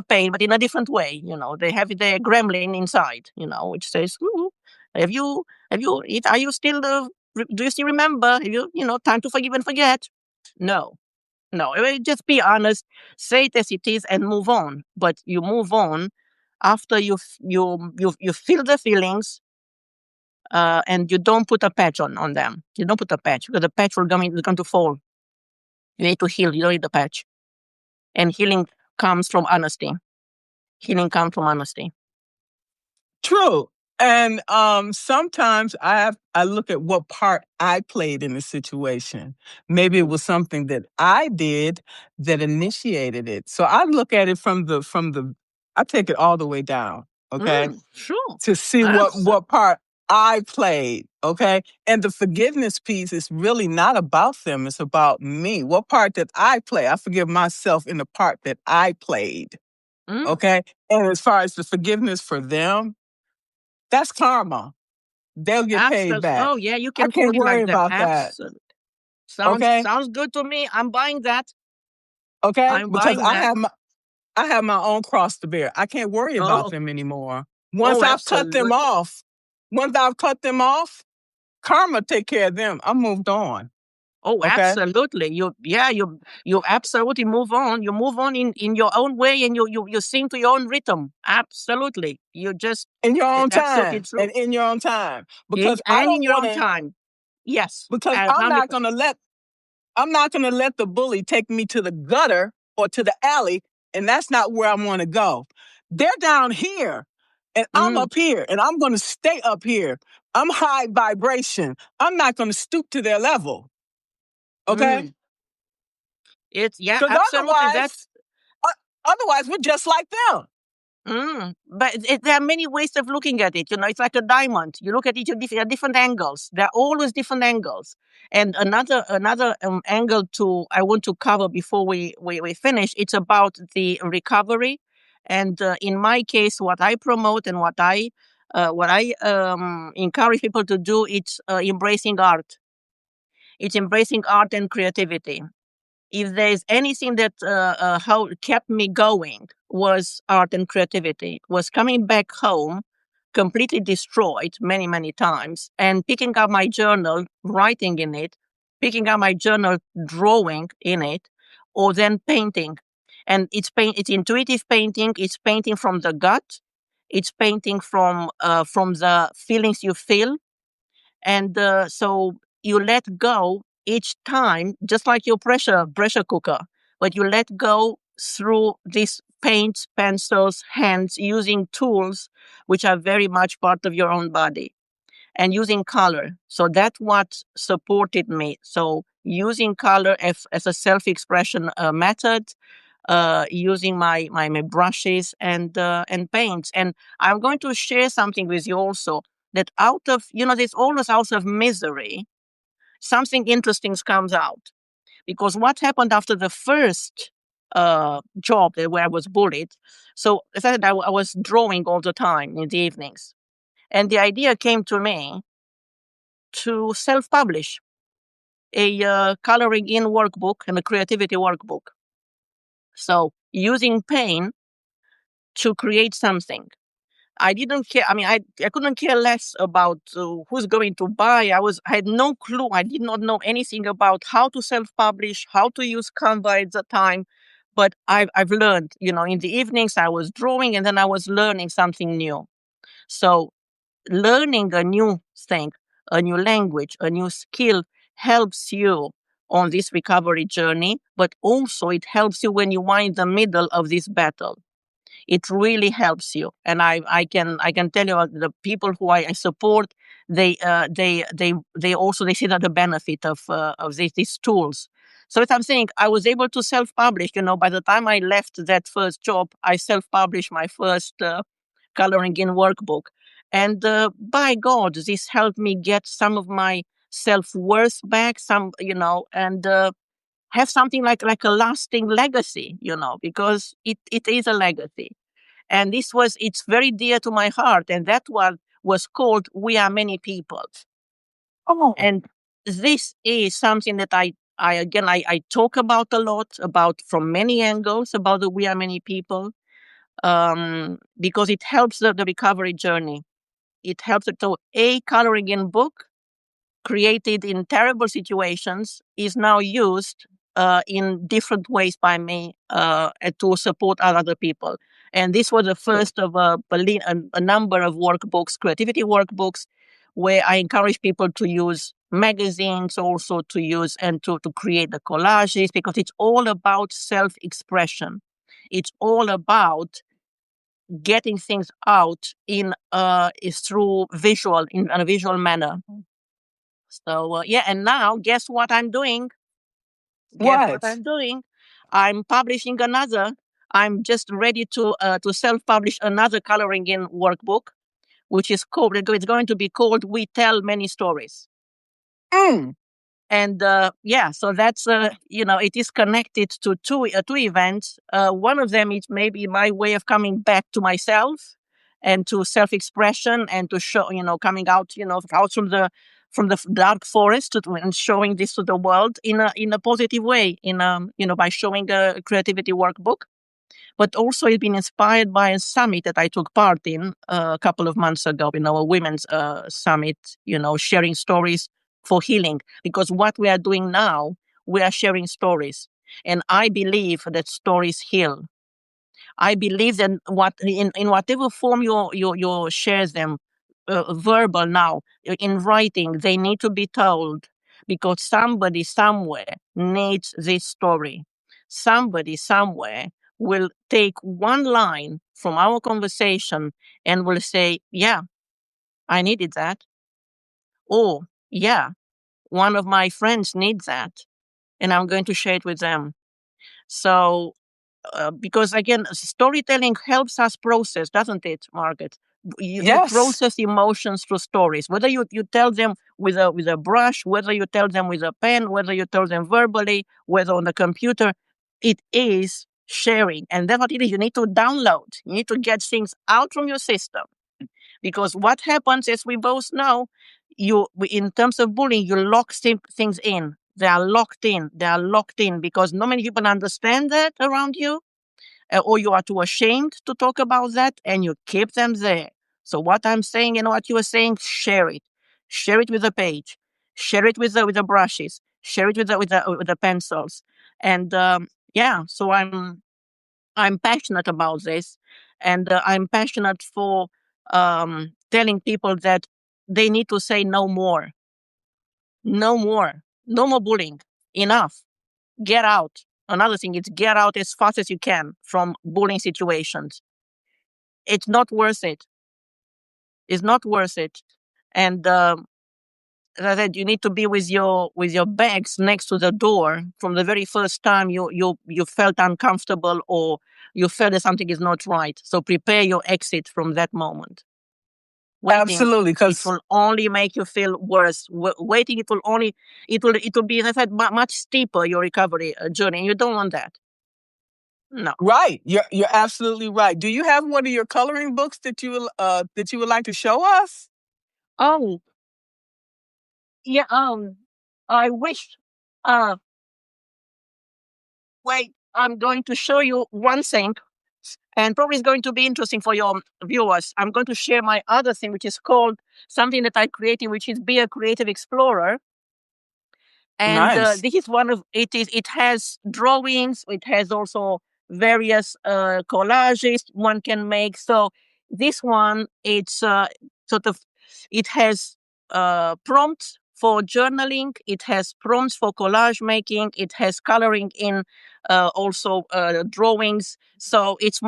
pain, but in a different way. They have their gremlin inside. Which says, "Ooh, have you are you still do you still remember? Have time to forgive and forget?" No, no. Just be honest, say it as it is, and move on. But you move on after you feel the feelings, and you don't put a patch on them. You don't put a patch, because the patch will going to fall. You need to heal. You don't need the patch. And healing comes from honesty. Healing comes from honesty. True. And sometimes I look at what part I played in the situation. Maybe it was something that I did that initiated it. So I look at it from the I take it all the way down, okay? Sure. To see what part I played, okay? And the forgiveness piece is really not about them, it's about me. What part that I play? I forgive myself in the part that I played, okay? And as far as the forgiveness for them, that's karma. They'll get paid Absolutely. back. Oh, yeah, you I can can't put it worry like that. about that. Absolutely. Okay? Sounds good to me. I'm buying that. Okay? I'm Because buying that. I have my own cross to bear. I can't worry about Oh, them anymore. oh, absolutely. Once I've cut them off, karma take care of them. I moved on. Oh, Okay? absolutely. You absolutely move on. You move on in your own way, and you sing to your own rhythm. Absolutely. In your own It's absolutely time. And true. in your own time. In Because I and in don't your want own to time. Yes. because And 100%. I'm not gonna let the bully take me to the gutter or to the alley, and that's not where I want to go. They're down here, and I'm Mm, up here, and I'm gonna stay up here. I'm high vibration. I'm not gonna stoop to their level. Okay? mm. It's yeah, Because absolutely. That's uh, otherwise we're just like them. But there are many ways of looking at it. It's like a diamond. You look at it at different angles. There are always different angles. And another angle to I want to cover before we finish. It's about the recovery. And in my case, what I promote and what I encourage people to do, it's embracing art. It's embracing art and creativity. If there's anything that how kept me going, was art and creativity, was coming back home completely destroyed many times, and picking up my journal, writing in it, picking up my journal, drawing in it, or then painting. And it's intuitive painting. It's painting from the gut. It's painting from the feelings you feel. And so you let go each time, just like your pressure cooker, but you let go through these paints, pencils, hands, using tools which are very much part of your own body, and using color. So that's what supported me. So using color as a self-expression method, using my brushes and paints. And I'm going to share something with you also, that out of there's always out of misery something interesting comes out. Because what happened after the first job where I was bullied? So as I said, I was drawing all the time in the evenings, and the idea came to me to self-publish a coloring in workbook and a creativity workbook. So using pain to create something. I didn't care. I mean, I couldn't care less about who's going to buy. I had no clue. I did not know anything about how to self-publish, how to use Canva at the time. But I've learned, in the evenings I was drawing and then I was learning something new. So learning a new thing, a new language, a new skill helps you on this recovery journey, but also it helps you when you are in the middle of this battle. It really helps you, and I can tell you the people who I support, they also they see that the benefit of these tools. So as I'm saying, I was able to self-publish. By the time I left that first job, I self-published my first coloring in workbook, and by God, this helped me get some of my self-worth back. And have something like a lasting legacy. Because it is a legacy, and it's very dear to my heart. And that one was called We Are Many People. Oh, And this is something that I talk about a lot, about from many angles, about the We Are Many People, because it helps the recovery journey. It helps it to a coloring in book created in terrible situations is now used in different ways by me to support other people. And this was the first of a number of workbooks, creativity workbooks, where I encourage people to use magazines, also to use and to create the collages, because it's all about self-expression. It's all about getting things out is through in a visual manner. So yeah, and now guess what I'm doing? Guess what what? I'm doing? I'm publishing another. I'm just ready to self-publish another coloring in workbook, which is called. It's going to be called "We Tell Many Stories." Mm, And yeah, so that's it is connected to two events. One of them is maybe my way of coming back to myself and to self-expression, and to show, coming out, out from the dark forest, and showing this to the world in a positive way, by showing a creativity workbook. But also, it's been inspired by a summit that I took part in a couple of months ago, a women's summit, sharing stories for healing. Because what we are doing now, we are sharing stories. And I believe that stories heal. I believe that in whatever form you share them, verbal now, in writing, they need to be told, because somebody somewhere needs this story. Somebody somewhere will take one line from our conversation and will say, "Yeah, I needed that," or "Yeah, one of my friends needs that, and I'm going to share it with them." So because again, storytelling helps us process, doesn't it, Margaret? You yes. process emotions through stories. Whether you tell them with a brush, whether you tell them with a pen, whether you tell them verbally, whether on the computer, it is sharing. And that's what it is. You need to download. You need to get things out from your system. Because what happens, as we both know, in terms of bullying, you lock things in. They are locked in. They are locked in because not many people understand that around you, or you are too ashamed to talk about that, and you keep them there. So what I'm saying, what you are saying, share it. Share it with the page. Share it with the brushes. Share it with the pencils. And yeah, so I'm passionate about this, and I'm passionate for telling people that they need to say no more, no more, no more bullying. Enough. Get out. Another thing is get out as fast as you can from bullying situations. It's not worth it. It's not worth it. And as I said, you need to be with your bags next to the door from the very first time you felt uncomfortable, or you felt that something is not right. So prepare your exit from that moment. Waiting, Absolutely. it Because, will only make you feel worse. Waiting, it will be, as I said, much steeper, your recovery journey. And you don't want that. No. right. You're absolutely right. Do you have one of your coloring books that you would like to show us? Oh, yeah. I wish. Uh, Wait. I'm going to show you one thing. And probably it's going to be interesting for your viewers. I'm going to share my other thing, which is called something that I created, which is Be a Creative Explorer. And Nice. this is one of it. It has drawings. It has also various collages one can make. So this one, it's sort of, it has prompts for journaling. It has prompts for collage making. It has coloring in, also drawings. So it's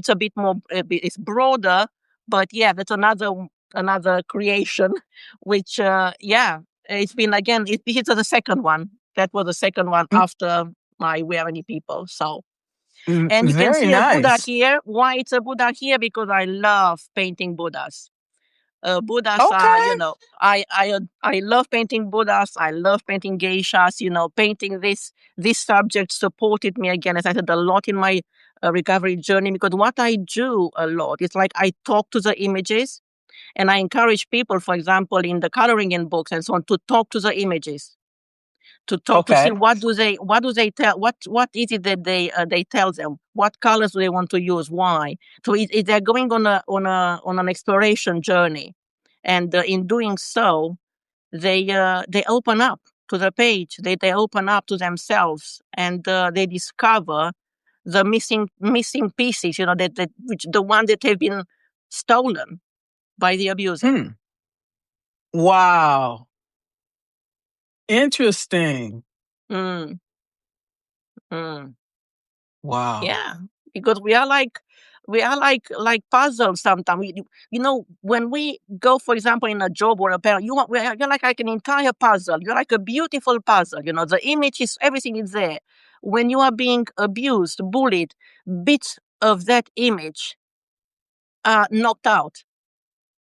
a bit more, it's broader. But yeah, that's another creation, which yeah, it's been again. This is the second one. That was the second one Mm, after my We Are Any People. So, and you can very see a Buddha nice. here. Why it's a Buddha here? Because I love painting Buddhas. Buddhas are, Okay. I love painting Buddhas. I love painting geishas. Painting this subject supported me again, as I said, a lot in my recovery journey. Because what I do a lot is like I talk to the images, and I encourage people, for example, in the coloring in books and so on, to talk to the images, to talk, to see Okay. what do they tell, what is it that they tell them, what colors do they want to use, why. So they're going on an exploration journey, and in doing so, they open up to the page, they open up to themselves, and they discover the missing pieces, that which the one that have been stolen by the abuser. Hmm. Wow. Interesting. Mm, mm. Wow. Yeah, because we are like puzzles sometimes. When we go, for example, in a job or a parent, you're like an entire puzzle. You're like a beautiful puzzle. The image is everything is there. When you are being abused, bullied, bits of that image are knocked out.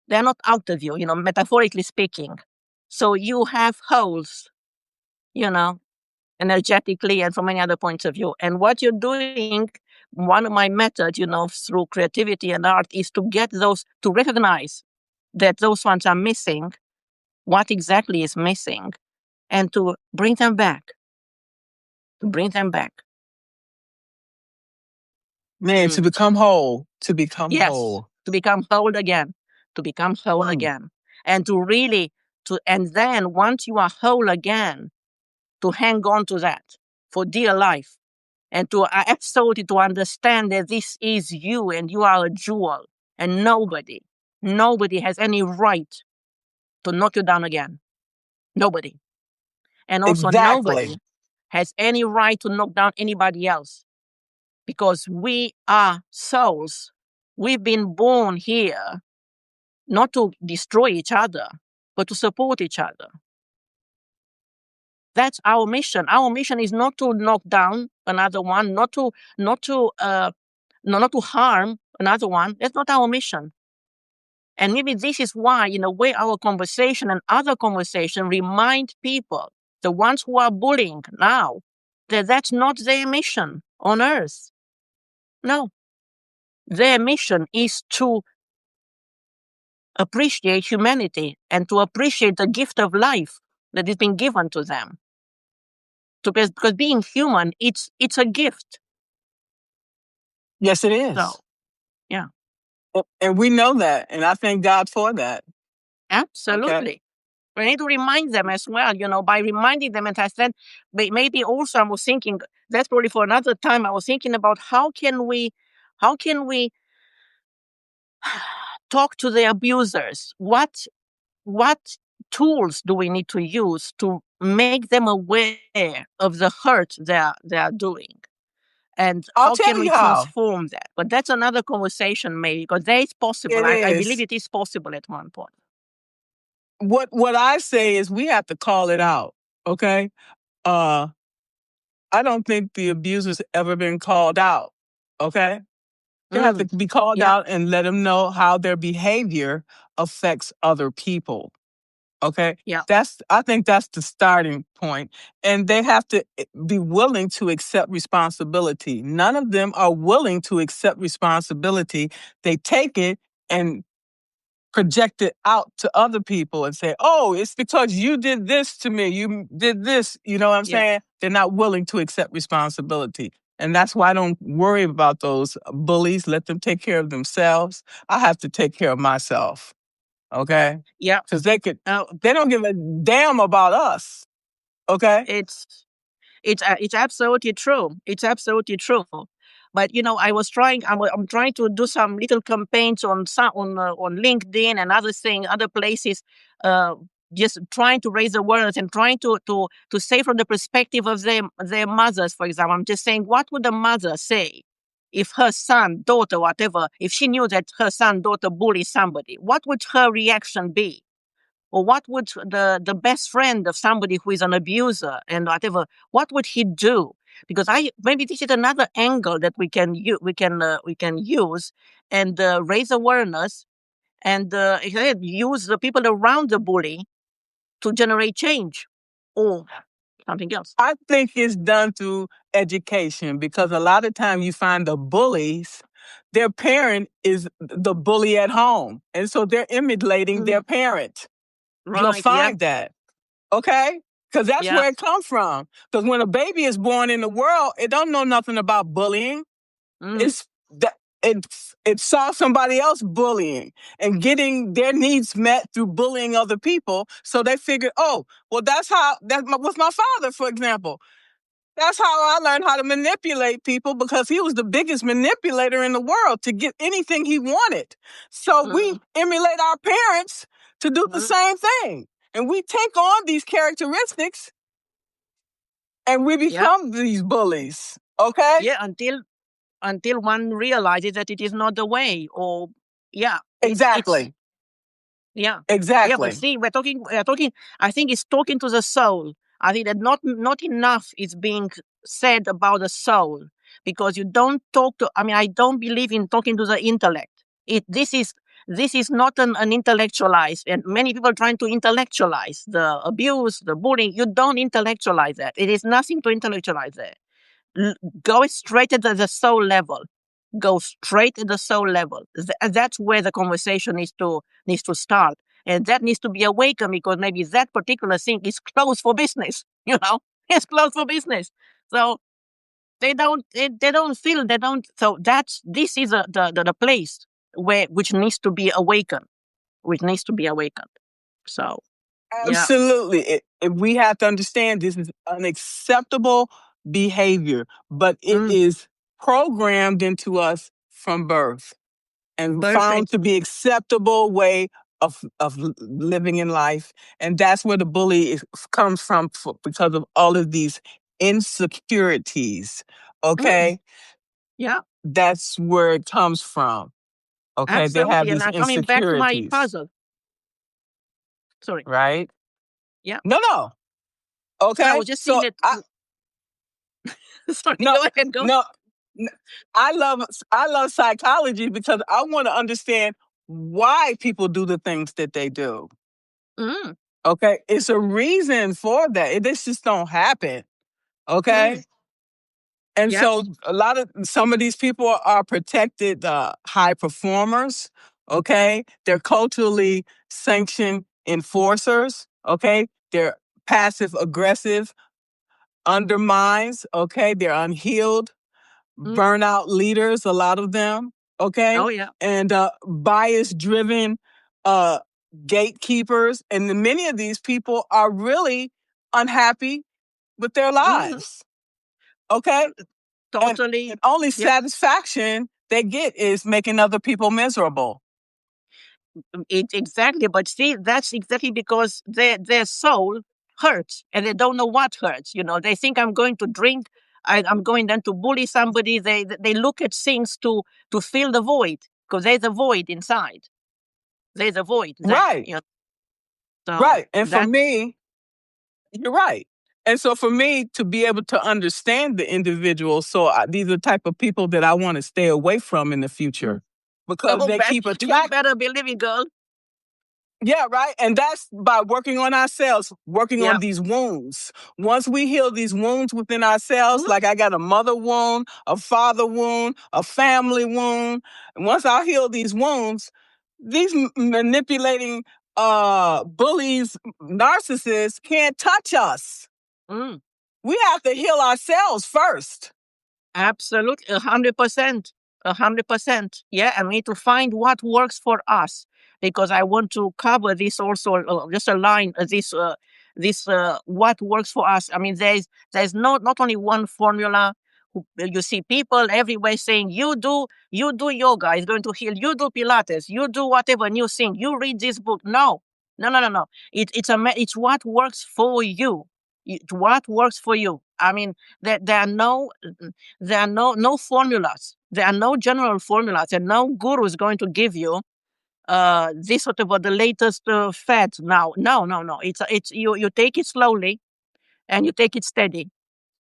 They're not out of you, metaphorically speaking. So you have holes, you know, energetically and from many other points of view. And what you're doing, one of my methods, through creativity and art, is to get those, to recognize that those ones are missing, what exactly is missing, and to bring them back, to bring them back. Man, to Mm. become whole. To become Yes, whole. to become whole again, to become whole Hmm. again. And to really, and then once you are whole again, to hang on to that for dear life, and to absolutely to understand that this is you and you are a jewel, and nobody has any right to knock you down again. Nobody. And also Exactly. nobody has any right to knock down anybody else, because we are souls. We've been born here not to destroy each other, but to support each other. That's our mission. Our mission is not to knock down another one, not to harm another one. That's not our mission. And maybe this is why, in a way, our conversation and other conversation remind people, the ones who are bullying now, that that's not their mission on earth. No, their mission is to appreciate humanity and to appreciate the gift of life that has been given to them. Because being human, it's a gift. Yes, it So, is. yeah. And we know that. And I thank God for that. Okay. Absolutely. We need to remind them as well, by reminding them. And I said, maybe also I was thinking, that's probably for another time. I was thinking about how can we talk to the abusers? What tools do we need to use to make them aware of the hurt they are doing? And I'll how can tell we you how. transform that? But that's another conversation, maybe, because there is possible. It I believe is. it is possible at one point. What I say is we have to call it out. Okay. Uh I don't think the abuser's ever been called out. Okay. They have to Mm, be called yeah, out and let them know how their behavior affects other people. Okay. yeah. I think that's the starting point. And they have to be willing to accept responsibility. None of them are willing to accept responsibility. They take it and project it out to other people and say, oh, it's because you did this to me. You did this. You know what I'm Yeah. saying? They're not willing to accept responsibility. And that's why I don't worry about those bullies. Let them take care of themselves. I have to take care of myself. Okay? Yeah. Because they don't give a damn about us. Okay? It's absolutely true. It's absolutely true. But I'm trying to do some little campaigns on LinkedIn and other places, uh, just trying to raise awareness and trying to say from the perspective of their mothers. For example, I'm just saying, what would a mother say if her son, daughter, whatever, if she knew that her son, daughter bullies somebody? What would her reaction be? Or what would the best friend of somebody who is an abuser and whatever, what would he do? Because maybe this is another angle that we can use and raise awareness and use the people around the bully to generate change or something else. I think it's done through education because a lot of times you find the bullies, their parent is the bully at home. And so they're emulating their parent. You'll Right. Yeah. find that. Okay? Because that's Yeah. where it comes from. Because when a baby is born in the world, it don't know nothing about bullying. It's that it saw somebody else bullying and getting their needs met through bullying other people. So they figured, oh, well, with my father, for example. That's how I learned how to manipulate people because he was the biggest manipulator in the world to get anything he wanted. So we emulate our parents to do the same thing. And we take on these characteristics and we become these bullies. Okay? Yeah, until one realizes that it is not the way, or Exactly. yeah. Yeah, but Exactly. see, we're talking, I think it's talking to the soul. I think that not enough is being said about the soul, because you don't talk to, I mean, I don't believe in talking to the intellect. This is not an intellectualized, and many people trying to intellectualize the abuse, the bullying. You don't intellectualize that. It is nothing to intellectualize there. Go straight at the soul level. Go straight at the soul level. That's where the conversation needs to start, and that needs to be awakened, because maybe that particular thing is closed for business. It's closed for business. So they don't feel they don't. So this is the place which needs to be awakened, which needs to be awakened. So yeah. Absolutely. We have to understand this is unacceptable behavior, but it is programmed into us from birth and found Perfect. to be acceptable way of living in life. And that's where the comes from because of all of these insecurities. Okay? Yeah. That's where it comes from. Okay? They have Absolutely. And these now coming back to my insecurities, puzzle. Sorry. right? Yeah. No. No, I Okay? was just saying So that. Sorry, no, go ahead, go. no, n- I love psychology because I want to understand why people do the things that they do. Mm, Okay, it's a reason for that. This just don't happen. Okay, and yeah. so some of these people are protected high performers. Okay, they're culturally sanctioned enforcers. Okay, they're passive aggressive undermines. Okay, they're unhealed burnout leaders, a lot of them, okay? Oh, yeah. And bias driven uh, gatekeepers. And many of these people are really unhappy with their Mm, lives, okay? And, totally. and only Yeah. satisfaction they get is making other people miserable. Exactly. But see, that's exactly because their soul hurts and they don't know what hurts. They think, I'm going to drink. I'm going then to bully somebody. They look at things to fill the void, because there's a void inside. There's a void there. Right, So right. And for that. me, you're right. And so for me to be able to understand the individual, these are the type of people that I want to stay away from in the future because Oh, they keep you attracting. better believe it, girl. Yeah, right. And that's by working on ourselves, working Yeah. on these wounds. Once we heal these wounds within ourselves, like I got a mother wound, a father wound, a family wound. And once I heal these wounds, these manipulating bullies, narcissists can't touch us. Mm. We have to heal ourselves first. Absolutely, 100%, 100%. Yeah, and we need to find what works for us, because I want to cover this also. Just a line. This what works for us. I mean, there's not only one formula. You see people everywhere saying, you do yoga, it's going to heal. You do Pilates, you do whatever new thing. You read this book. No, no, no, no, no. It's what works for you. What works for you. I mean, there are no formulas. There are no general formulas, and no guru is going to give you this sort of the latest fad now. No, no, no. It's you take it slowly, and you take it steady,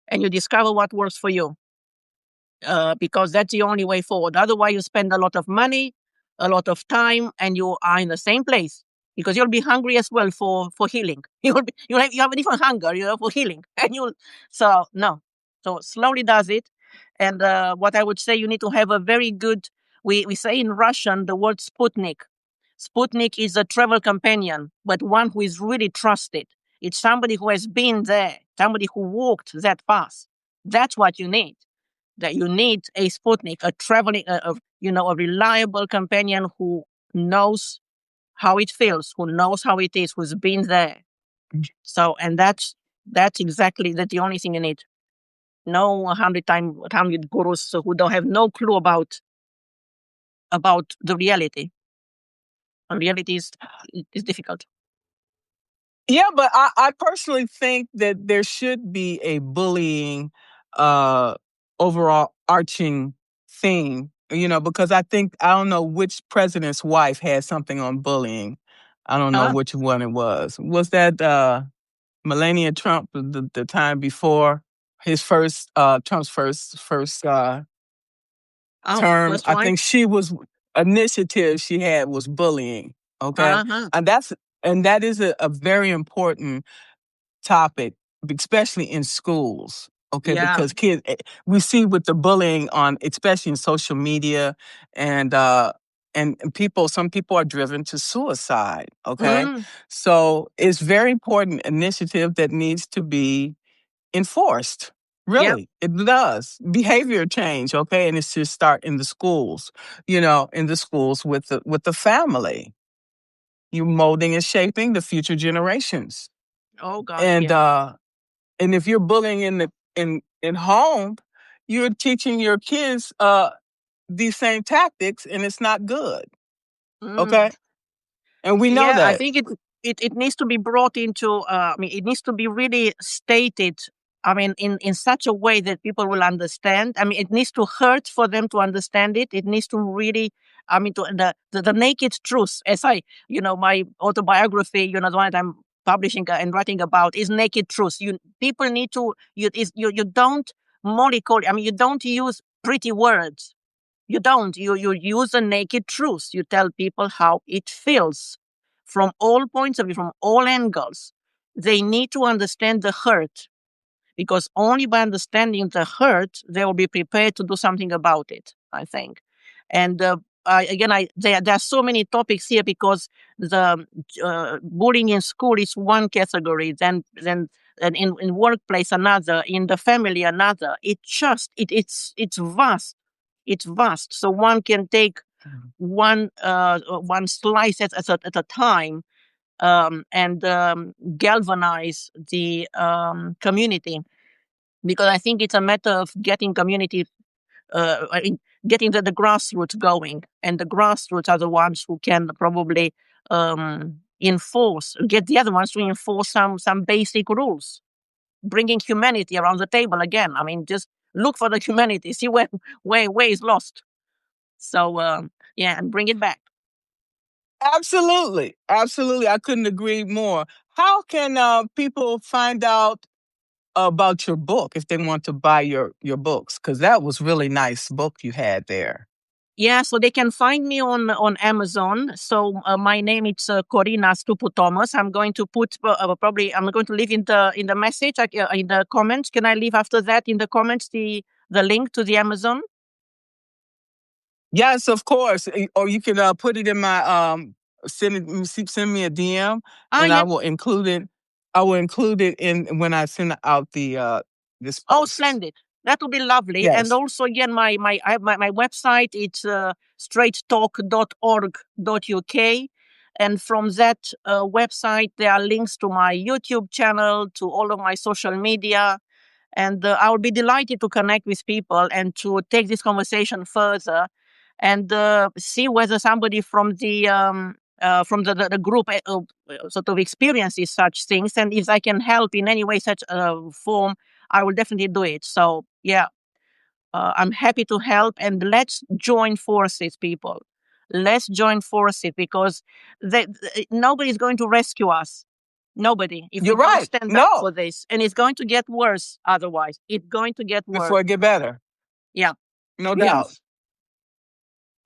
and you discover what works for you, because that's the only way forward. Otherwise, you spend a lot of money, a lot of time, and you are in the same place, because you'll be hungry as well for healing. You have a different hunger, for healing, and you so no, so slowly does it. And what I would say, you need to have a very good. We say in Russian the word Sputnik. Sputnik is a travel companion, but one who is really trusted. It's somebody who has been there, somebody who walked that path. That's what you need. That you need a Sputnik, a traveling, a reliable companion who knows how it feels, who knows how it is, who's been there. So, and that's exactly that the only thing you need. No 100 gurus who don't have no clue about the reality. And reality is difficult. Yeah, but I personally think that there should be a bullying uh overall arching theme, because I don't know which president's wife had something on bullying. I don't know Ah, which one it was. Was that Melania Trump the time before his first Trump's first oh, term? first I wife. think she was initiative she had was bullying. Okay. Uh-huh. And that is a very important topic, especially in schools. Okay, Yeah. because kids, we see with the bullying on, especially in social media, and some people are driven to suicide. Okay, Mm, so it's very important initiative that needs to be enforced. yep. Really, it does behavior change. Okay, and it's to start in the schools. In the schools with the family, you molding and shaping the future generations. Oh God, And yeah. if you're bullying in home, you're teaching your kids these same tactics, and it's not good. Mm. Okay, and we know Yeah, I that. think it needs to be brought into. I mean, it needs to be really stated. I mean, in such a way that people will understand. I mean, it needs to hurt for them to understand it. It needs to really. I mean, to the naked truth. As my autobiography, the one that I'm publishing and writing about is naked truth. People need to. You don't mollycoddle. I mean, you don't use pretty words. You don't. You use the naked truth. You tell people how it feels from all points of view, from all angles. They need to understand the hurt, because only by understanding the hurt they will be prepared to do something about it, I think. And there are so many topics here, because the bullying in school is one category, then and in workplace another, in the family another. It's vast. It's vast, so one can take one slice at a time, and galvanize the community, because I think it's a matter of getting community, I mean, getting the grassroots going, and the grassroots are the ones who can probably get the other ones to enforce some basic rules, bringing humanity around the table again. I mean, just look for the humanity, see where is lost. So yeah, and bring it back. Absolutely, absolutely. I couldn't agree more. How can people find out about your book if they want to buy your books? Because that was really nice book you had there. Yeah, so they can find me on Amazon. So my name is Corina Stupu Thomas. I'm going to put probably I'm going to leave in the message, in the comments. Can I leave after that in the comments the link to the Amazon? Yes, of course. Or you can put it in my send me a DM, Ah, and I yeah. will include it. I will include it in when I send out the this Oh, post. splendid. That would be lovely. And Yes. also, again, my website, it's straighttalk.org.uk. And from that website, there are links to my YouTube channel, to all of my social media. And I will be delighted to connect with people and to take this conversation further and see whether somebody from the group sort of experiences such things. And if I can help in any way, such a form, I will definitely do it. So, yeah, I'm happy to help. And let's join forces, people. Let's join forces, because nobody's going to rescue us. Nobody. If You're we don't right. stand up No, for this, and it's going to get worse otherwise. It's going to get worse. before it get better. Yeah. No doubt. Yes.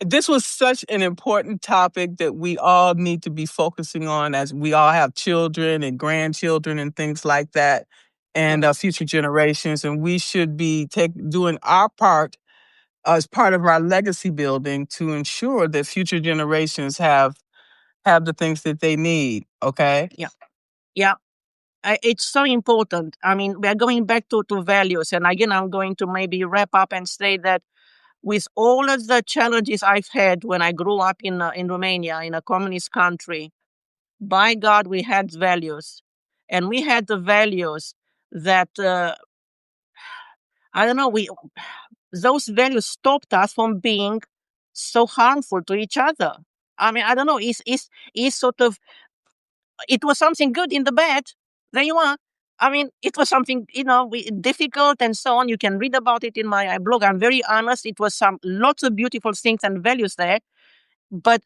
This was such an important topic that we all need to be focusing on, as we all have children and grandchildren and things like that, and future generations. And we should be doing our part as part of our legacy building to ensure that future generations have the things that they need. Okay. Yeah. Yeah. It's so important. I mean, we are going back to values. And again, I'm going to maybe wrap up and say that with all of the challenges I've had when I grew up in Romania, in a communist country, by God, we had values. And we had the values that, I don't know, those values stopped us from being so harmful to each other. I mean, I don't know, it's sort of, it was something good in the bad. There you are. I mean, it was something, difficult and so on. You can read about it in my blog. I'm very honest. It was lots of beautiful things and values there, but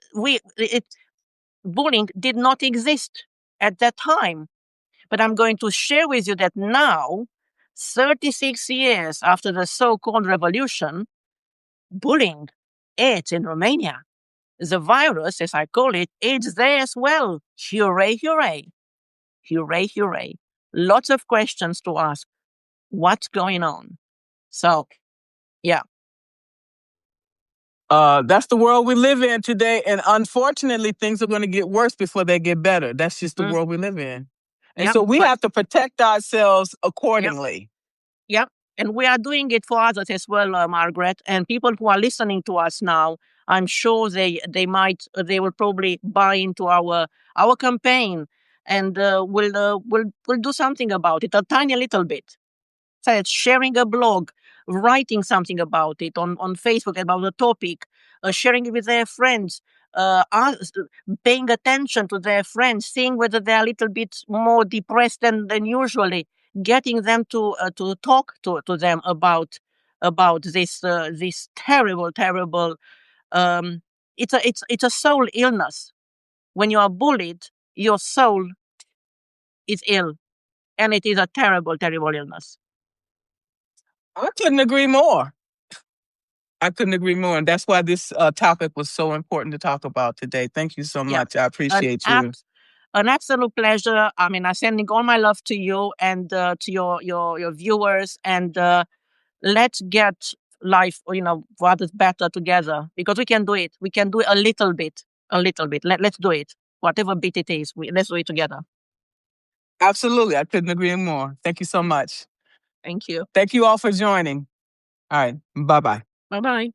bullying did not exist at that time. But I'm going to share with you that now, 36 years after the so-called revolution, bullying, it's in Romania. The virus, as I call it, it's there as well. Hooray, hooray. Hooray, hooray. Lots of questions to ask. What's going on? So, yeah. That's the world we live in today. And unfortunately, things are going to get worse before they get better. That's just the world we live in. And so we have to protect ourselves accordingly. Yep. And we are doing it for others as well, Margaret. And people who are listening to us now, I'm sure they will probably buy into our campaign, and will do something about it, a tiny little bit. So it's sharing a blog, writing something about it on Facebook about the topic, sharing it with their friends, paying attention to their friends, seeing whether they're a little bit more depressed than usually, getting them to talk to them about this terrible. It's a soul illness. When you are bullied, your soul is ill, and it is a terrible illness. I couldn't agree more. And that's why this topic was so important to talk about today. Thank you so much. I appreciate you. An absolute pleasure. I mean, I'm sending all my love to you and to your viewers. And let's get life, for others better together, because we can do it. We can do it a little bit. Let's do it. Whatever bit it is, let's do it together. Absolutely. I couldn't agree more. Thank you so much. Thank you. Thank you all for joining. All right. Bye-bye. Bye-bye.